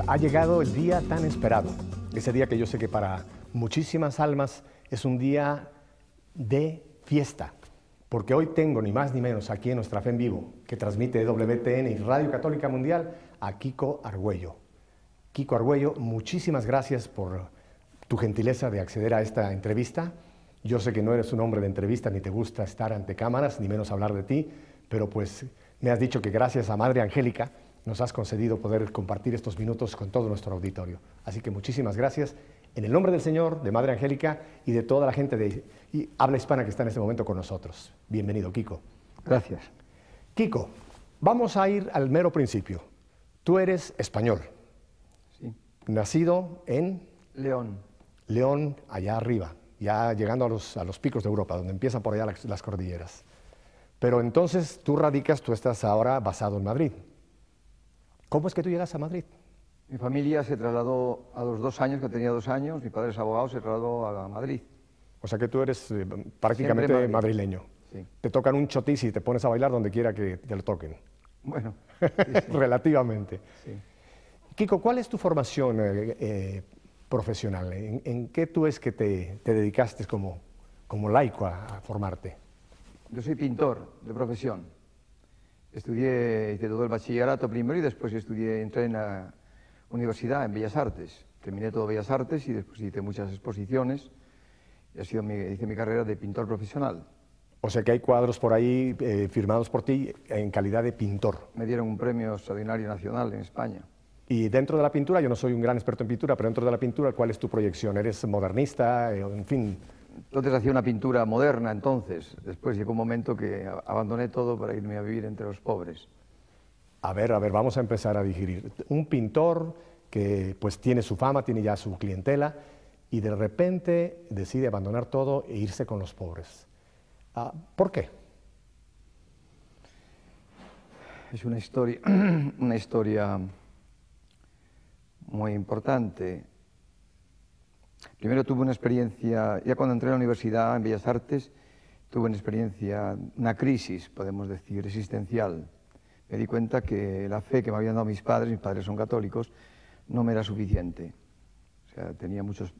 Ha llegado el día tan esperado, ese día que yo sé que para muchísimas almas es un día de fiesta, porque hoy tengo ni más ni menos aquí en Nuestra Fe en Vivo, que transmite WTN y Radio Católica Mundial, a Kiko Argüello. Kiko Argüello, muchísimas gracias por tu gentileza de acceder a esta entrevista. Yo sé que no eres un hombre de entrevista, ni te gusta estar ante cámaras, ni menos hablar de ti, pero pues me has dicho que gracias a Madre Angélica nos has concedido poder compartir estos minutos con todo nuestro auditorio. Así que muchísimas gracias. En el nombre del Señor, de Madre Angélica y de toda la gente de habla hispana que está en este momento con nosotros. Bienvenido, Kiko. Gracias. Kiko, vamos a ir al mero principio. Tú eres español. Sí. Nacido en León. León, allá arriba, ya llegando a los picos de Europa, donde empiezan por allá las cordilleras. Pero entonces tú estás ahora basado en Madrid. ¿Cómo es que tú llegas a Madrid? Mi familia se trasladó a los 2 años, que tenía 2 años, mi padre es abogado, se trasladó a Madrid. O sea que tú eres prácticamente madrileño. Sí. Te tocan un chotis y te pones a bailar donde quiera que te lo toquen. Bueno, sí, sí. Relativamente. Sí. Kiko, ¿cuál es tu formación profesional? ¿En qué tú es que te dedicaste como laico a formarte? Yo soy pintor de profesión. Hice todo el bachillerato primero y después entré en la universidad, en Bellas Artes. Terminé todo Bellas Artes y después hice muchas exposiciones y hice mi carrera de pintor profesional. O sea que hay cuadros por ahí firmados por ti en calidad de pintor. Me dieron un premio extraordinario nacional en España. Y dentro de la pintura, yo no soy un gran experto en pintura, pero dentro de la pintura, ¿cuál es tu proyección? ¿Eres modernista? En fin. Entonces hacía una pintura moderna entonces. Después llegó un momento que abandoné todo para irme a vivir entre los pobres. A ver, vamos a empezar a digerir. Un pintor que pues tiene su fama, tiene ya su clientela y de repente decide abandonar todo e irse con los pobres. ¿Por qué? Es una historia muy importante. Primero tuve una experiencia, ya cuando entré a la universidad en Bellas Artes, tuve una experiencia, una crisis, podemos decir, existencial. Me di cuenta que la fe que me habían dado mis padres son católicos, no me era suficiente. O sea, tenía muchas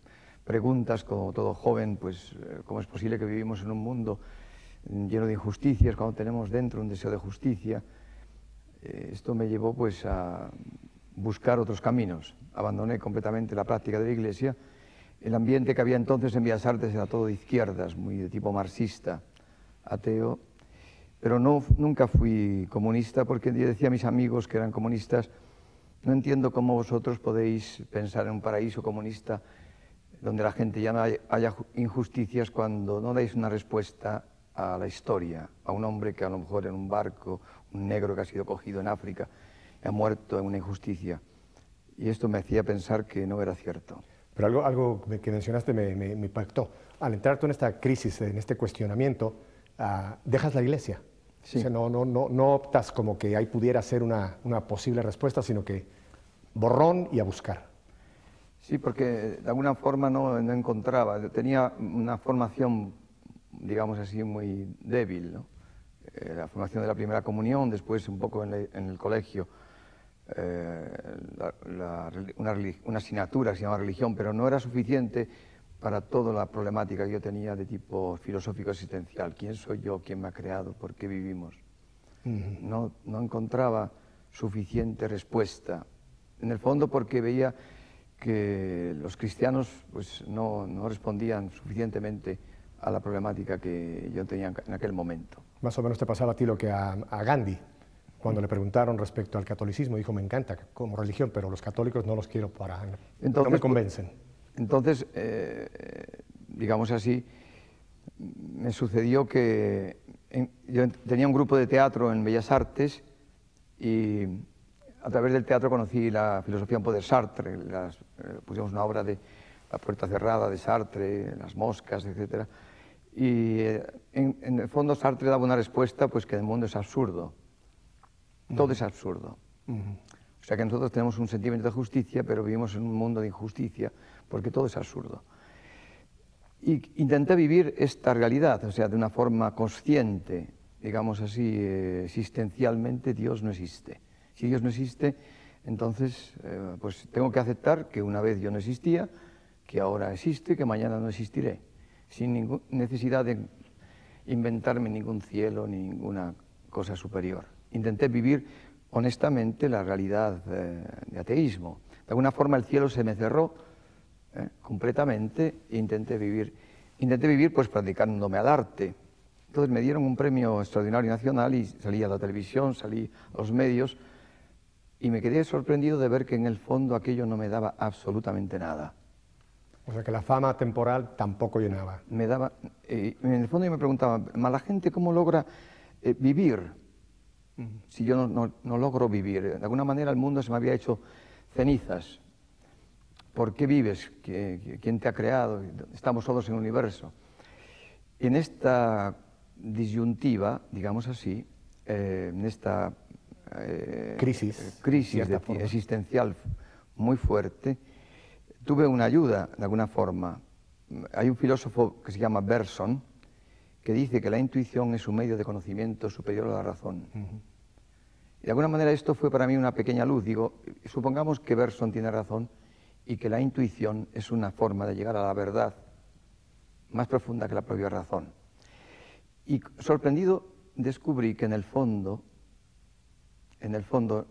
preguntas, como todo joven, pues, ¿cómo es posible que vivimos en un mundo lleno de injusticias cuando tenemos dentro un deseo de justicia? Esto me llevó, pues, a buscar otros caminos. Abandoné completamente la práctica de la Iglesia. El ambiente que había entonces en Bellas Artes era todo de izquierdas, muy de tipo marxista, ateo, pero nunca fui comunista porque yo decía a mis amigos que eran comunistas, no entiendo cómo vosotros podéis pensar en un paraíso comunista donde la gente ya no haya injusticias cuando no dais una respuesta a la historia, a un hombre que a lo mejor en un barco, un negro que ha sido cogido en África, ha muerto en una injusticia. Y esto me hacía pensar que no era cierto. Pero algo que mencionaste me impactó. Al entrar tú en esta crisis, en este cuestionamiento, dejas la Iglesia. Sí. O sea, no optas como que ahí pudiera ser una posible respuesta, sino que borrón y a buscar. Sí, porque de alguna forma no encontraba. Tenía una formación, digamos así, muy débil, ¿no? La formación de la primera comunión, después un poco en el colegio, una asignatura que se llama religión, pero no era suficiente para toda la problemática que yo tenía de tipo filosófico existencial. ¿Quién soy yo? ¿Quién me ha creado? ¿Por qué vivimos? No encontraba suficiente respuesta. En el fondo porque veía que los cristianos pues, no respondían suficientemente a la problemática que yo tenía en aquel momento. Más o menos te pasaba a ti lo que a Gandhi. Cuando le preguntaron respecto al catolicismo, dijo, me encanta como religión, pero los católicos no los quiero no me convencen. Entonces, digamos así, me sucedió que yo tenía un grupo de teatro en Bellas Artes y a través del teatro conocí la filosofía un poco de Sartre, pusimos una obra de La puerta cerrada de Sartre, Las moscas, etc. Y en el fondo Sartre daba una respuesta pues que el mundo es absurdo. Todo es absurdo. O sea que nosotros tenemos un sentimiento de justicia, pero vivimos en un mundo de injusticia, porque todo es absurdo. Y intenté vivir esta realidad, o sea, de una forma consciente, digamos así, existencialmente, Dios no existe. Si Dios no existe, Entonces, pues tengo que aceptar que una vez yo no existía, que ahora existe, que mañana no existiré, sin necesidad de inventarme ningún cielo, ninguna cosa superior. Intenté vivir honestamente la realidad de ateísmo. De alguna forma el cielo se me cerró completamente e intenté vivir pues practicándome al arte. Entonces me dieron un premio extraordinario nacional y salí a la televisión, salí a los medios y me quedé sorprendido de ver que en el fondo aquello no me daba absolutamente nada. O sea que la fama temporal tampoco llenaba. Me daba, en el fondo yo me preguntaba, ¿la gente cómo logra vivir? Si yo no logro vivir. De alguna manera el mundo se me había hecho cenizas. ¿Por qué vives? ¿Quién te ha creado? Estamos todos en el universo. Y en esta disyuntiva, digamos así, en esta crisis existencial muy fuerte, tuve una ayuda de alguna forma. Hay un filósofo que se llama Bergson que dice que la intuición es un medio de conocimiento superior a la razón. Y de alguna manera esto fue para mí una pequeña luz. Digo, supongamos que Bergson tiene razón y que la intuición es una forma de llegar a la verdad más profunda que la propia razón. Y sorprendido descubrí que en el fondo,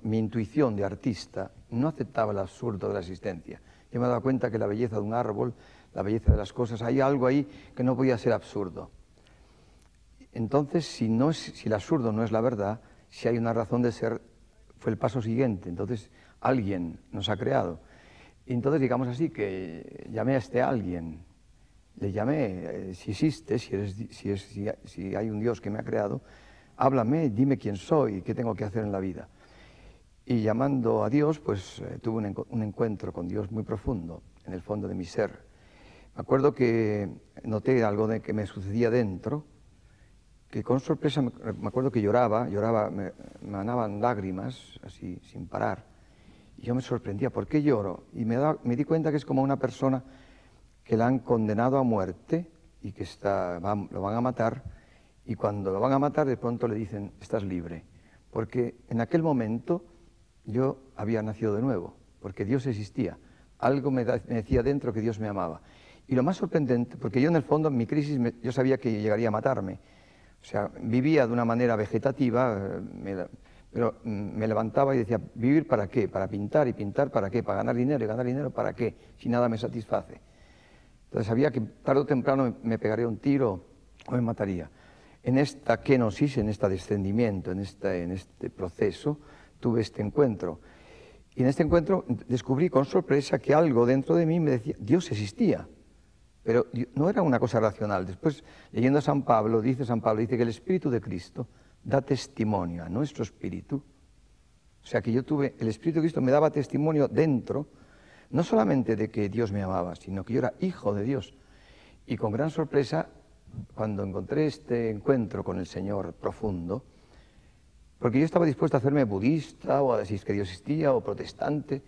mi intuición de artista no aceptaba el absurdo de la existencia. Yo me he dado cuenta que la belleza de un árbol, la belleza de las cosas, hay algo ahí que no podía ser absurdo. Entonces, si el absurdo no es la verdad, si hay una razón de ser, fue el paso siguiente. Entonces, alguien nos ha creado. Y entonces, digamos así, que llamé a este alguien, le llamé, si existe, si hay un Dios que me ha creado, háblame, dime quién soy, qué tengo que hacer en la vida. Y llamando a Dios, pues tuve un encuentro con Dios muy profundo, en el fondo de mi ser. Me acuerdo que noté algo que me sucedía dentro, que con sorpresa me acuerdo que lloraba, me manaban lágrimas, así, sin parar. Y yo me sorprendía, ¿por qué lloro? Y me di cuenta que es como una persona que la han condenado a muerte y que lo van a matar, y cuando lo van a matar de pronto le dicen, estás libre. Porque en aquel momento yo había nacido de nuevo, porque Dios existía. Algo me decía dentro que Dios me amaba. Y lo más sorprendente, porque yo en el fondo, en mi crisis, yo sabía que llegaría a matarme. O sea, vivía de una manera vegetativa, pero me levantaba y decía, ¿vivir para qué? ¿Para pintar? ¿Y pintar para qué? ¿Para ganar dinero? ¿Y ganar dinero para qué? Si nada me satisface. Entonces sabía que tarde o temprano me pegaría un tiro o me mataría. En esta kenosis, en este descendimiento, en este proceso, tuve este encuentro. Y en este encuentro descubrí con sorpresa que algo dentro de mí me decía, Dios existía. Pero no era una cosa racional. Después, leyendo a San Pablo, dice que el Espíritu de Cristo da testimonio a nuestro espíritu. O sea que el Espíritu de Cristo me daba testimonio dentro, no solamente de que Dios me amaba, sino que yo era hijo de Dios. Y con gran sorpresa, cuando encontré este encuentro con el Señor profundo, porque yo estaba dispuesto a hacerme budista, o a decir que Dios existía, o protestante,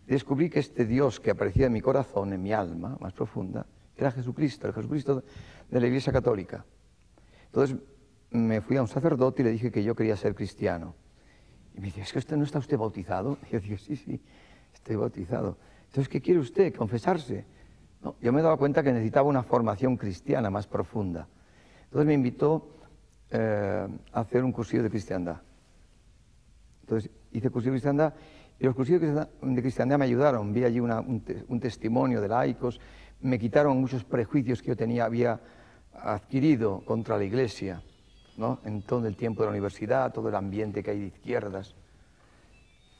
descubrí que este Dios que aparecía en mi corazón, en mi alma más profunda, era Jesucristo, el Jesucristo de la Iglesia Católica. Entonces me fui a un sacerdote y le dije que yo quería ser cristiano. Y me dice, ¿es que usted no está usted bautizado? Y yo digo, sí, estoy bautizado. Entonces, ¿qué quiere usted? ¿Confesarse? No, yo me daba cuenta que necesitaba una formación cristiana más profunda. Entonces me invitó a hacer un cursillo de cristiandad. Entonces hice cursillo de cristiandad y los cursillos de cristiandad me ayudaron. Vi allí un testimonio de laicos, me quitaron muchos prejuicios que yo había adquirido contra la Iglesia, ¿no? En todo el tiempo de la universidad, todo el ambiente que hay de izquierdas.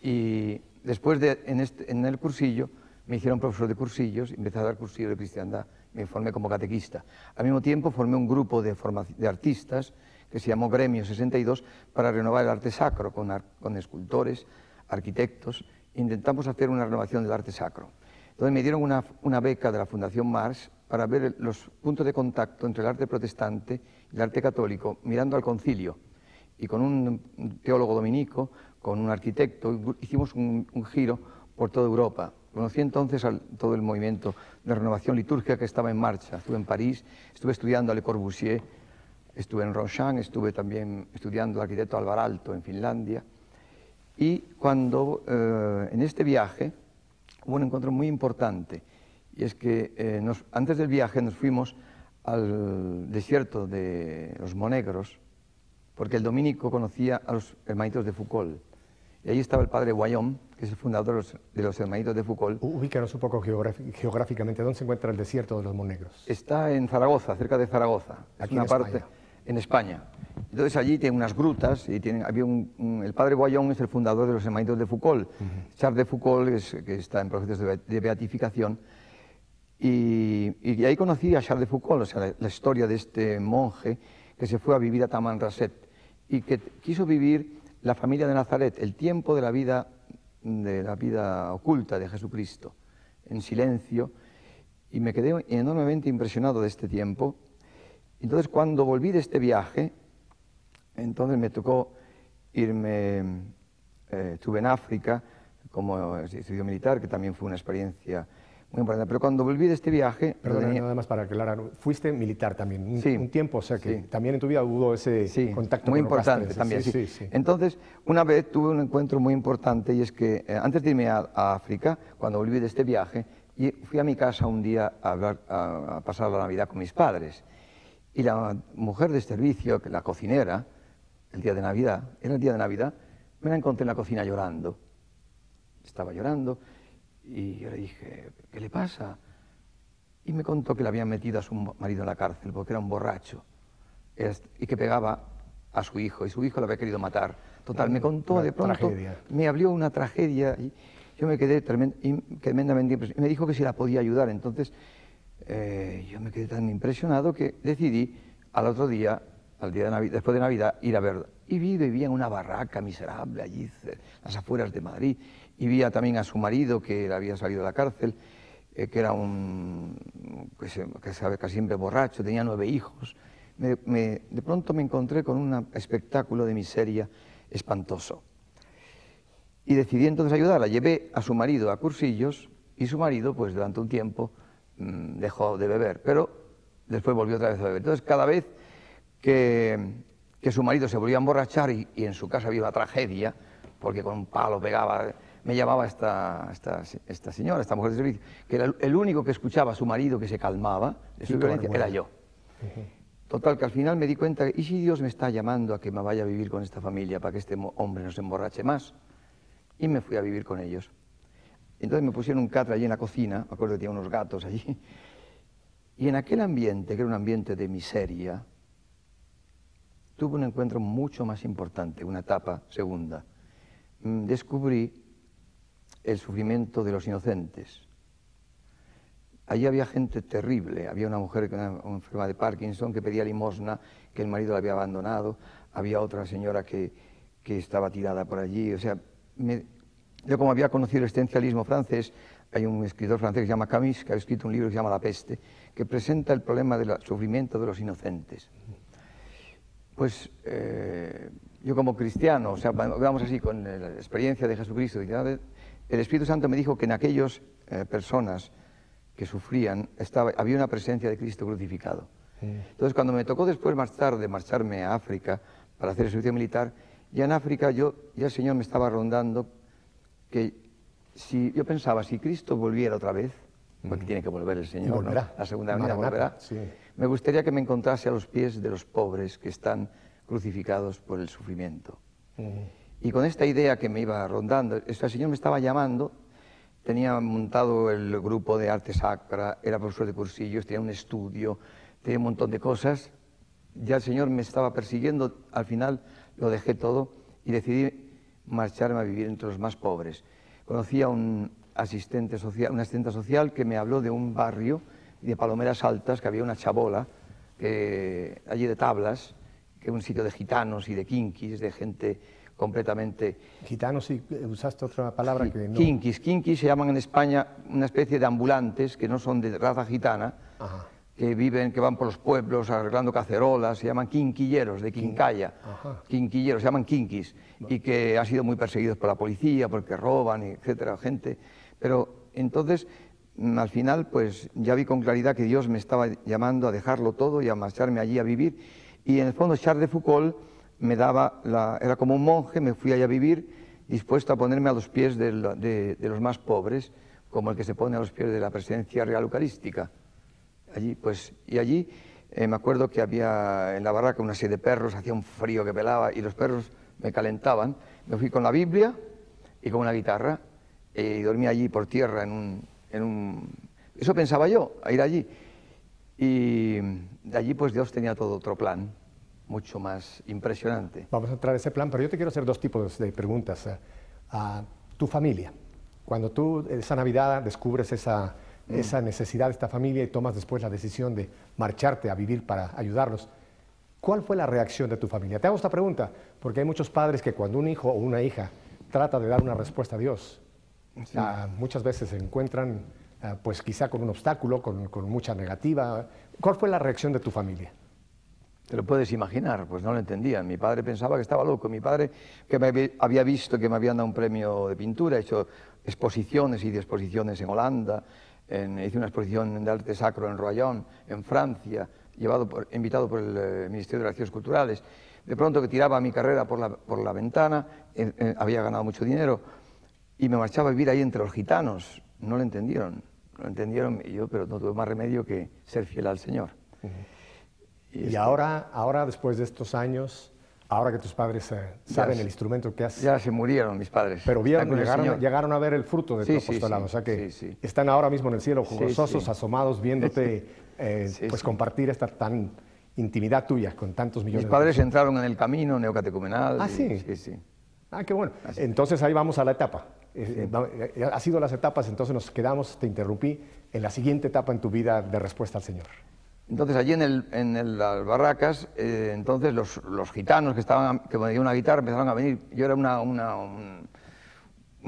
Y después en el cursillo me hicieron profesor de cursillos, empecé a dar cursillos de cristiandad, me formé como catequista. Al mismo tiempo formé un grupo de artistas que se llamó Gremio 62 para renovar el arte sacro con escultores, arquitectos. Intentamos hacer una renovación del arte sacro. Entonces me dieron una beca de la Fundación Marx para ver los puntos de contacto entre el arte protestante y el arte católico, mirando al concilio. Y con un teólogo dominico, con un arquitecto, hicimos un giro por toda Europa. Conocí entonces todo el movimiento de renovación litúrgica que estaba en marcha. Estuve en París, estuve estudiando a Le Corbusier, estuve en Rochamps, estuve también estudiando al arquitecto Alvar Aalto en Finlandia. Y cuando en este viaje hubo un encuentro muy importante, y es que antes del viaje nos fuimos al desierto de los Monegros, porque el dominico conocía a los hermanitos de Foucault. Y ahí estaba el padre Guayón, que es el fundador de los hermanitos de Foucault. Ubícanos un poco geográficamente, ¿dónde se encuentra el desierto de los Monegros? Está en Zaragoza, cerca de Zaragoza. Aquí es una en parte España. En España. Entonces allí tiene unas grutas, y el padre Guayón es el fundador de los hermanitos de Foucault. Charles de Foucault, que está en proceso de beatificación. Y ahí conocí a Charles de Foucault, o sea, la historia de este monje que se fue a vivir a Tamanrasset y que quiso vivir la familia de Nazaret, el tiempo de la vida oculta de Jesucristo, en silencio, y me quedé enormemente impresionado de este tiempo. Entonces, cuando volví de este viaje, entonces me tocó irme, estuve en África como estudio militar, que también fue una experiencia muy importante. Pero cuando volví de este viaje... Perdona, nada más para aclarar, fuiste militar también, Sí, un tiempo, o sea que sí. también en tu vida hubo ese contacto muy con los importante castrenses. también, Sí, sí. sí. Entonces, una vez tuve un encuentro muy importante, y es que antes de irme a África, cuando volví de este viaje, fui a mi casa un día a pasar la Navidad con mis padres. Y la mujer de servicio, que la cocinera, el día de Navidad, era el día de Navidad, me la encontré en la cocina llorando. Estaba llorando y yo le dije, ¿qué le pasa? Y me contó que le habían metido a su marido en la cárcel porque era un borracho y que pegaba a su hijo, y su hijo lo había querido matar. Total, me contó Una de pronto, tragedia. me abrió una tragedia y yo me quedé tremendamente impresionado. Y me dijo que si la podía ayudar. Entonces yo me quedé tan impresionado que decidí al otro día, al día de Navidad, después de Navidad, ir a verla. Y vivía en una barraca miserable allí, a las afueras de Madrid. Y vi también a su marido, que había salido de la cárcel, que era que siempre borracho, tenía 9 hijos. De pronto me encontré con un espectáculo de miseria espantoso. Y decidí entonces ayudarla. Llevé a su marido a cursillos y su marido, pues durante un tiempo, dejó de beber, pero después volvió otra vez a beber. Entonces, cada vez que su marido se volvía a emborrachar y en su casa había una tragedia, porque con un palo pegaba, me llamaba esta señora, esta mujer de servicio, que era el único que escuchaba a su marido que se calmaba de su violencia, era yo. Total, que al final me di cuenta, ¿y si Dios me está llamando a que me vaya a vivir con esta familia para que este hombre no se emborrache más? Y me fui a vivir con ellos. Entonces me pusieron un catre allí en la cocina, me acuerdo que tenía unos gatos allí, y en aquel ambiente, que era un ambiente de miseria, tuve un encuentro mucho más importante, una etapa segunda. Descubrí el sufrimiento de los inocentes. Allí había gente terrible, había una mujer una enferma de Parkinson que pedía limosna, que el marido la había abandonado, había otra señora que estaba tirada por allí, o sea, yo como había conocido el existencialismo francés, hay un escritor francés que se llama Camus, que ha escrito un libro que se llama La peste, que presenta el problema del sufrimiento de los inocentes. Pues yo como cristiano, o sea, vamos así, con la experiencia de Jesucristo, el Espíritu Santo me dijo que en aquellas personas que sufrían había una presencia de Cristo crucificado. Entonces, cuando me tocó después más tarde marcharme a África para hacer el servicio militar, ya en África ya el Señor me estaba rondando que yo pensaba, si Cristo volviera otra vez, porque tiene que volver el Señor, ¿no? La segunda venida volverá, sí. Me gustaría que me encontrase a los pies de los pobres que están crucificados por el sufrimiento. Y con esta idea que me iba rondando, el Señor me estaba llamando, tenía montado el grupo de arte sacra, era profesor de cursillos, tenía un estudio, tenía un montón de cosas. Ya el Señor me estaba persiguiendo, al final lo dejé todo y decidí marcharme a vivir entre los más pobres. Conocí a una asistente social que me habló de un barrio de Palomeras Altas, que había una chabola, allí de tablas, que era un sitio de gitanos y de kinkis, de gente completamente... Gitanos, sí, usaste otra palabra sí, que no... Kinkis se llaman en España una especie de ambulantes que no son de raza gitana, que van por los pueblos arreglando cacerolas, se llaman quinquilleros, de quincalla, quinquilleros, se llaman kinkis, y que han sido muy perseguidos por la policía porque roban, etcétera, gente. Pero entonces, al final, pues ya vi con claridad que Dios me estaba llamando a dejarlo todo y a marcharme allí a vivir. Y en el fondo Charles de Foucault me daba, era como un monje, me fui allá a vivir, dispuesto a ponerme a los pies de los más pobres, como el que se pone a los pies de la presencia real eucarística. Allí, pues, y allí me acuerdo que había en la barraca una serie de perros, hacía un frío que pelaba y los perros me calentaban. Me fui con la Biblia y con una guitarra y dormí allí por tierra Eso pensaba yo, a ir allí. Y de allí pues Dios tenía todo otro plan, mucho más impresionante. Vamos a entrar a ese plan, pero yo te quiero hacer dos tipos de preguntas. A tu familia, cuando tú esa Navidad descubres esa necesidad de esta familia y tomas después la decisión de marcharte a vivir para ayudarlos, ¿cuál fue la reacción de tu familia? Te hago esta pregunta porque hay muchos padres que cuando un hijo o una hija trata de dar una respuesta a Dios, sí, muchas veces se encuentran pues quizá con un obstáculo, con mucha negativa. ¿Cuál fue la reacción de tu familia? Te lo puedes imaginar, pues no lo entendían. Mi padre pensaba que estaba loco. Mi padre, que me había visto que me habían dado un premio de pintura, he hecho exposiciones y exposiciones en Holanda, hice una exposición de arte sacro en Royan, en Francia, invitado por el Ministerio de Relaciones Culturales. De pronto que tiraba mi carrera por la ventana, había ganado mucho dinero y me marchaba a vivir ahí entre los gitanos. No lo entendieron y yo, pero no tuve más remedio que ser fiel al Señor. Y ahora, después de estos años, ahora que tus padres saben el instrumento que has... Ya se murieron mis padres. Pero llegaron a ver el fruto de tu apostolado. O sea que están ahora mismo en el cielo, gozosos, asomados, viéndote pues compartir esta tan intimidad tuya con tantos millones de personas. Mis padres entraron en el camino neocatecumenal. Ah, sí. Sí. Ah, qué bueno. Entonces ahí vamos a la etapa. Ha sido las etapas, entonces nos quedamos, te interrumpí, en la siguiente etapa en tu vida de respuesta al Señor. Entonces allí en las barracas, entonces los gitanos que me dieron una guitarra empezaron a venir. Yo era un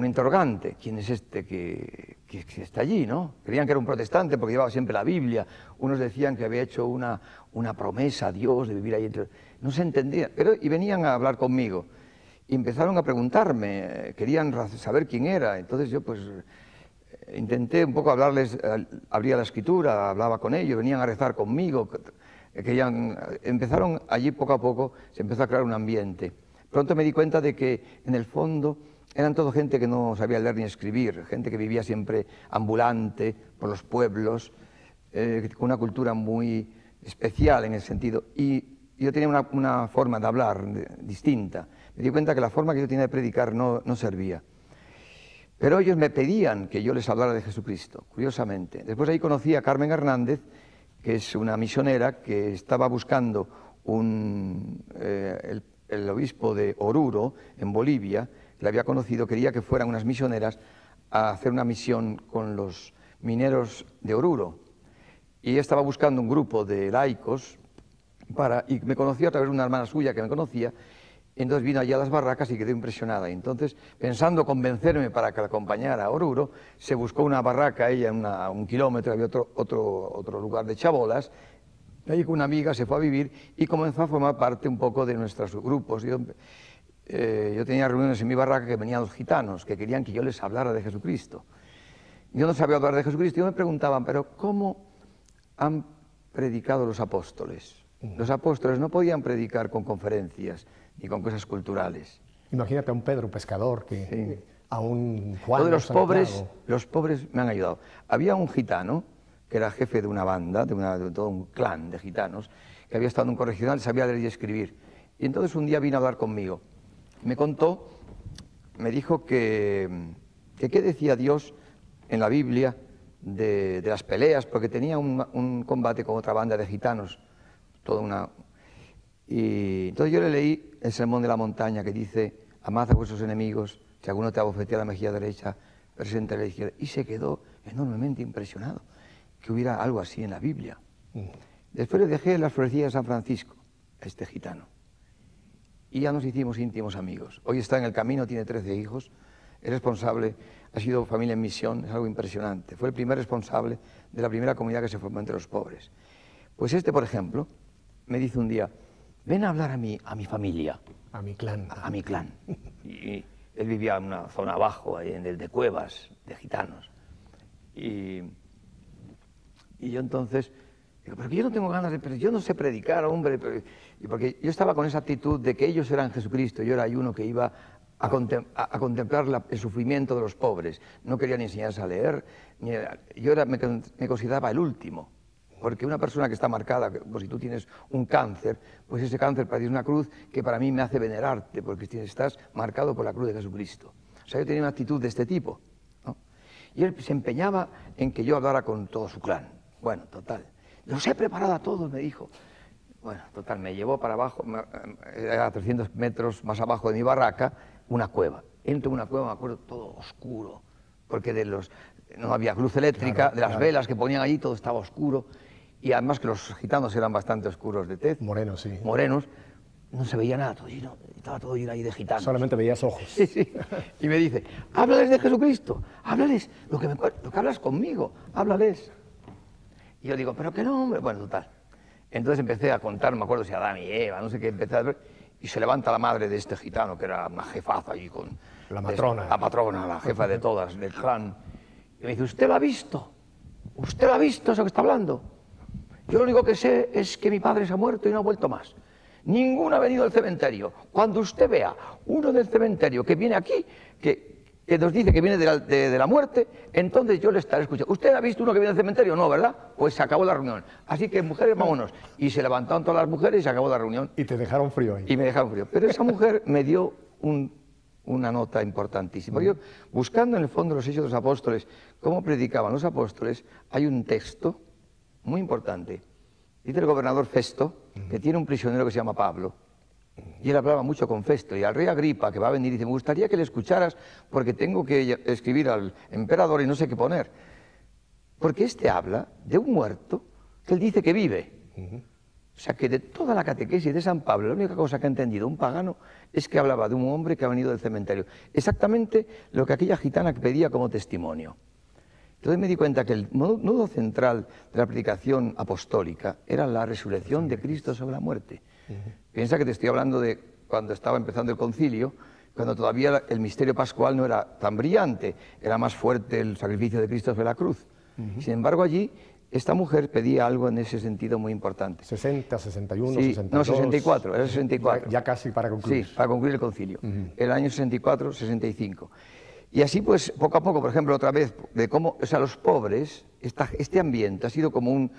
interrogante. ¿Quién es este que está allí, no? Creían que era un protestante porque llevaba siempre la Biblia. Unos decían que había hecho una promesa a Dios de vivir ahí. No se entendía, y venían a hablar conmigo. Y empezaron a preguntarme, querían saber quién era. Entonces yo pues intenté un poco hablarles, abría la escritura, hablaba con ellos, venían a rezar conmigo. Empezaron allí poco a poco, se empezó a crear un ambiente. Pronto me di cuenta de que en el fondo eran todo gente que no sabía leer ni escribir, gente que vivía siempre ambulante por los pueblos, con una cultura muy especial en ese sentido. Y yo tenía una forma de hablar distinta. Me di cuenta que la forma que yo tenía de predicar no servía. Pero ellos me pedían que yo les hablara de Jesucristo, curiosamente. Después ahí conocí a Carmen Hernández, que es una misionera que estaba buscando el obispo de Oruro, en Bolivia, que la había conocido, quería que fueran unas misioneras a hacer una misión con los mineros de Oruro. Y ella estaba buscando un grupo de laicos y me conoció a través de una hermana suya que me conocía. Entonces vino allí a las barracas y quedé impresionada. Y entonces, pensando convencerme para que la acompañara a Oruro, se buscó una barraca, ella a 1 kilómetro, había otro lugar de chabolas. Allí con una amiga se fue a vivir y comenzó a formar parte un poco de nuestros grupos. Yo tenía reuniones en mi barraca que venían los gitanos, que querían que yo les hablara de Jesucristo. Yo no sabía hablar de Jesucristo y me preguntaban, pero ¿cómo han predicado los apóstoles? Los apóstoles no podían predicar con conferencias ni con cosas culturales. Imagínate a un Pedro pescador, a un Juan. Todos los pobres me han ayudado. Había un gitano que era jefe de una banda, de todo un clan de gitanos, que había estado en un correccional, sabía leer y escribir. Y entonces un día vino a hablar conmigo. Me contó, me dijo que qué decía Dios en la Biblia de las peleas, porque tenía un combate con otra banda de gitanos, Y entonces yo le leí el Sermón de la Montaña que dice: amad a vuestros enemigos, si alguno te abofetea la mejilla derecha, presente la izquierda. Y se quedó enormemente impresionado que hubiera algo así en la Biblia. Después le dejé las florecillas de San Francisco a este gitano. Y ya nos hicimos íntimos amigos. Hoy está en el camino, tiene 13 hijos, es responsable, ha sido familia en misión, es algo impresionante. Fue el primer responsable de la primera comunidad que se formó entre los pobres. Pues por ejemplo, me dice un día: ven a hablar a mi familia. A mi clan. A mi clan. Y él vivía en una zona abajo, ahí en el de cuevas, de gitanos. Y yo entonces digo, pero que yo no tengo ganas pero yo no sé predicar, hombre. Y porque yo estaba con esa actitud de que ellos eran Jesucristo, yo era uno que iba a contemplar el sufrimiento de los pobres. No quería ni enseñarse a leer. Me consideraba el último. Porque una persona que está marcada, pues si tú tienes un cáncer, pues ese cáncer para ti es una cruz que para mí me hace venerarte, porque estás marcado por la cruz de Jesucristo. O sea, yo tenía una actitud de este tipo, ¿no? Y él se empeñaba en que yo hablara con todo su clan. Bueno, total. Los he preparado a todos, me dijo. Bueno, total, me llevó para abajo, a 300 metros más abajo de mi barraca, una cueva. Entro en una cueva, me acuerdo, todo oscuro, porque no había luz eléctrica, de las velas que ponían allí, todo estaba oscuro. Y además que los gitanos eran bastante oscuros de tez. Morenos, sí. Morenos. No se veía nada, todo lleno, estaba todo lleno ahí de gitanos. Solamente veías ojos. Sí, sí. Y me dice, háblales de Jesucristo, háblales lo que hablas conmigo, háblales. Y yo digo, pero qué nombre. Bueno, total. Entonces empecé a contar, me acuerdo si Adán y Eva, no sé qué, empecé a ver. Y se levanta la madre de este gitano, que era una jefaza allí con... La matrona. La patrona, la jefa de todas, del clan. Y me dice, ¿usted lo ha visto? ¿Usted lo ha visto eso que está hablando? Yo lo único que sé es que mi padre se ha muerto y no ha vuelto más. Ninguno ha venido del cementerio. Cuando usted vea uno del cementerio que viene aquí, que nos dice que viene de la muerte, entonces yo le estaré escuchando. ¿Usted ha visto uno que viene del cementerio? No, ¿verdad? Pues se acabó la reunión. Así que, mujeres, vámonos. Y se levantaron todas las mujeres y se acabó la reunión. Y te dejaron frío ahí. Y me dejaron frío. Pero esa mujer me dio una nota importantísima. Yo, buscando en el fondo los Hechos de los Apóstoles, cómo predicaban los apóstoles, hay un texto muy importante. Dice el gobernador Festo que tiene un prisionero que se llama Pablo. Y él hablaba mucho con Festo. Y al rey Agripa, que va a venir, dice, me gustaría que le escucharas porque tengo que escribir al emperador y no sé qué poner. Porque este habla de un muerto que él dice que vive. O sea, que de toda la catequesis de San Pablo, la única cosa que ha entendido un pagano es que hablaba de un hombre que ha venido del cementerio. Exactamente lo que aquella gitana pedía como testimonio. Entonces me di cuenta que el nudo central de la predicación apostólica era la resurrección de Cristo sobre la muerte. Piensa que te estoy hablando de cuando estaba empezando el concilio, cuando todavía el misterio pascual no era tan brillante, era más fuerte el sacrificio de Cristo sobre la cruz. Sin embargo, allí esta mujer pedía algo en ese sentido muy importante. 60, 61, sí, 62... No, 64, era 64. Ya casi para concluir. Sí, para concluir el concilio. El año 64, 65. Y así, pues, poco a poco, por ejemplo, otra vez, de cómo, o sea, los pobres, este ambiente ha sido como un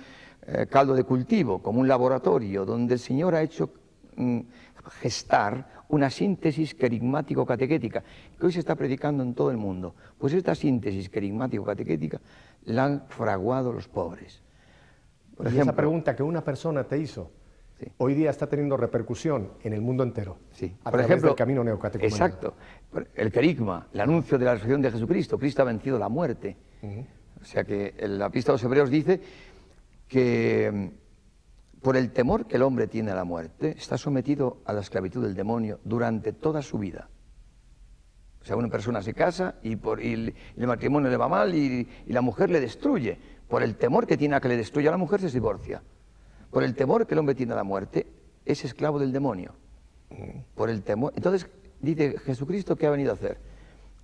caldo de cultivo, como un laboratorio, donde el Señor ha hecho gestar una síntesis querigmático-catequética, que hoy se está predicando en todo el mundo. Pues esta síntesis querigmático-catequética la han fraguado los pobres. Por ejemplo, esa pregunta que una persona te hizo, sí, hoy día está teniendo repercusión en el mundo entero. Sí. A través del camino neocatecumenal. Exacto. El querigma, el anuncio de la resurrección de Jesucristo. Cristo ha vencido la muerte. O sea que la epístola a los Hebreos dice que por el temor que el hombre tiene a la muerte, está sometido a la esclavitud del demonio durante toda su vida. O sea, una persona se casa y el matrimonio le va mal y la mujer le destruye. Por el temor que tiene a que le destruya a la mujer, se divorcia. Por el temor que el hombre tiene a la muerte, es esclavo del demonio. Por el temor. Entonces, dice Jesucristo, ¿qué ha venido a hacer?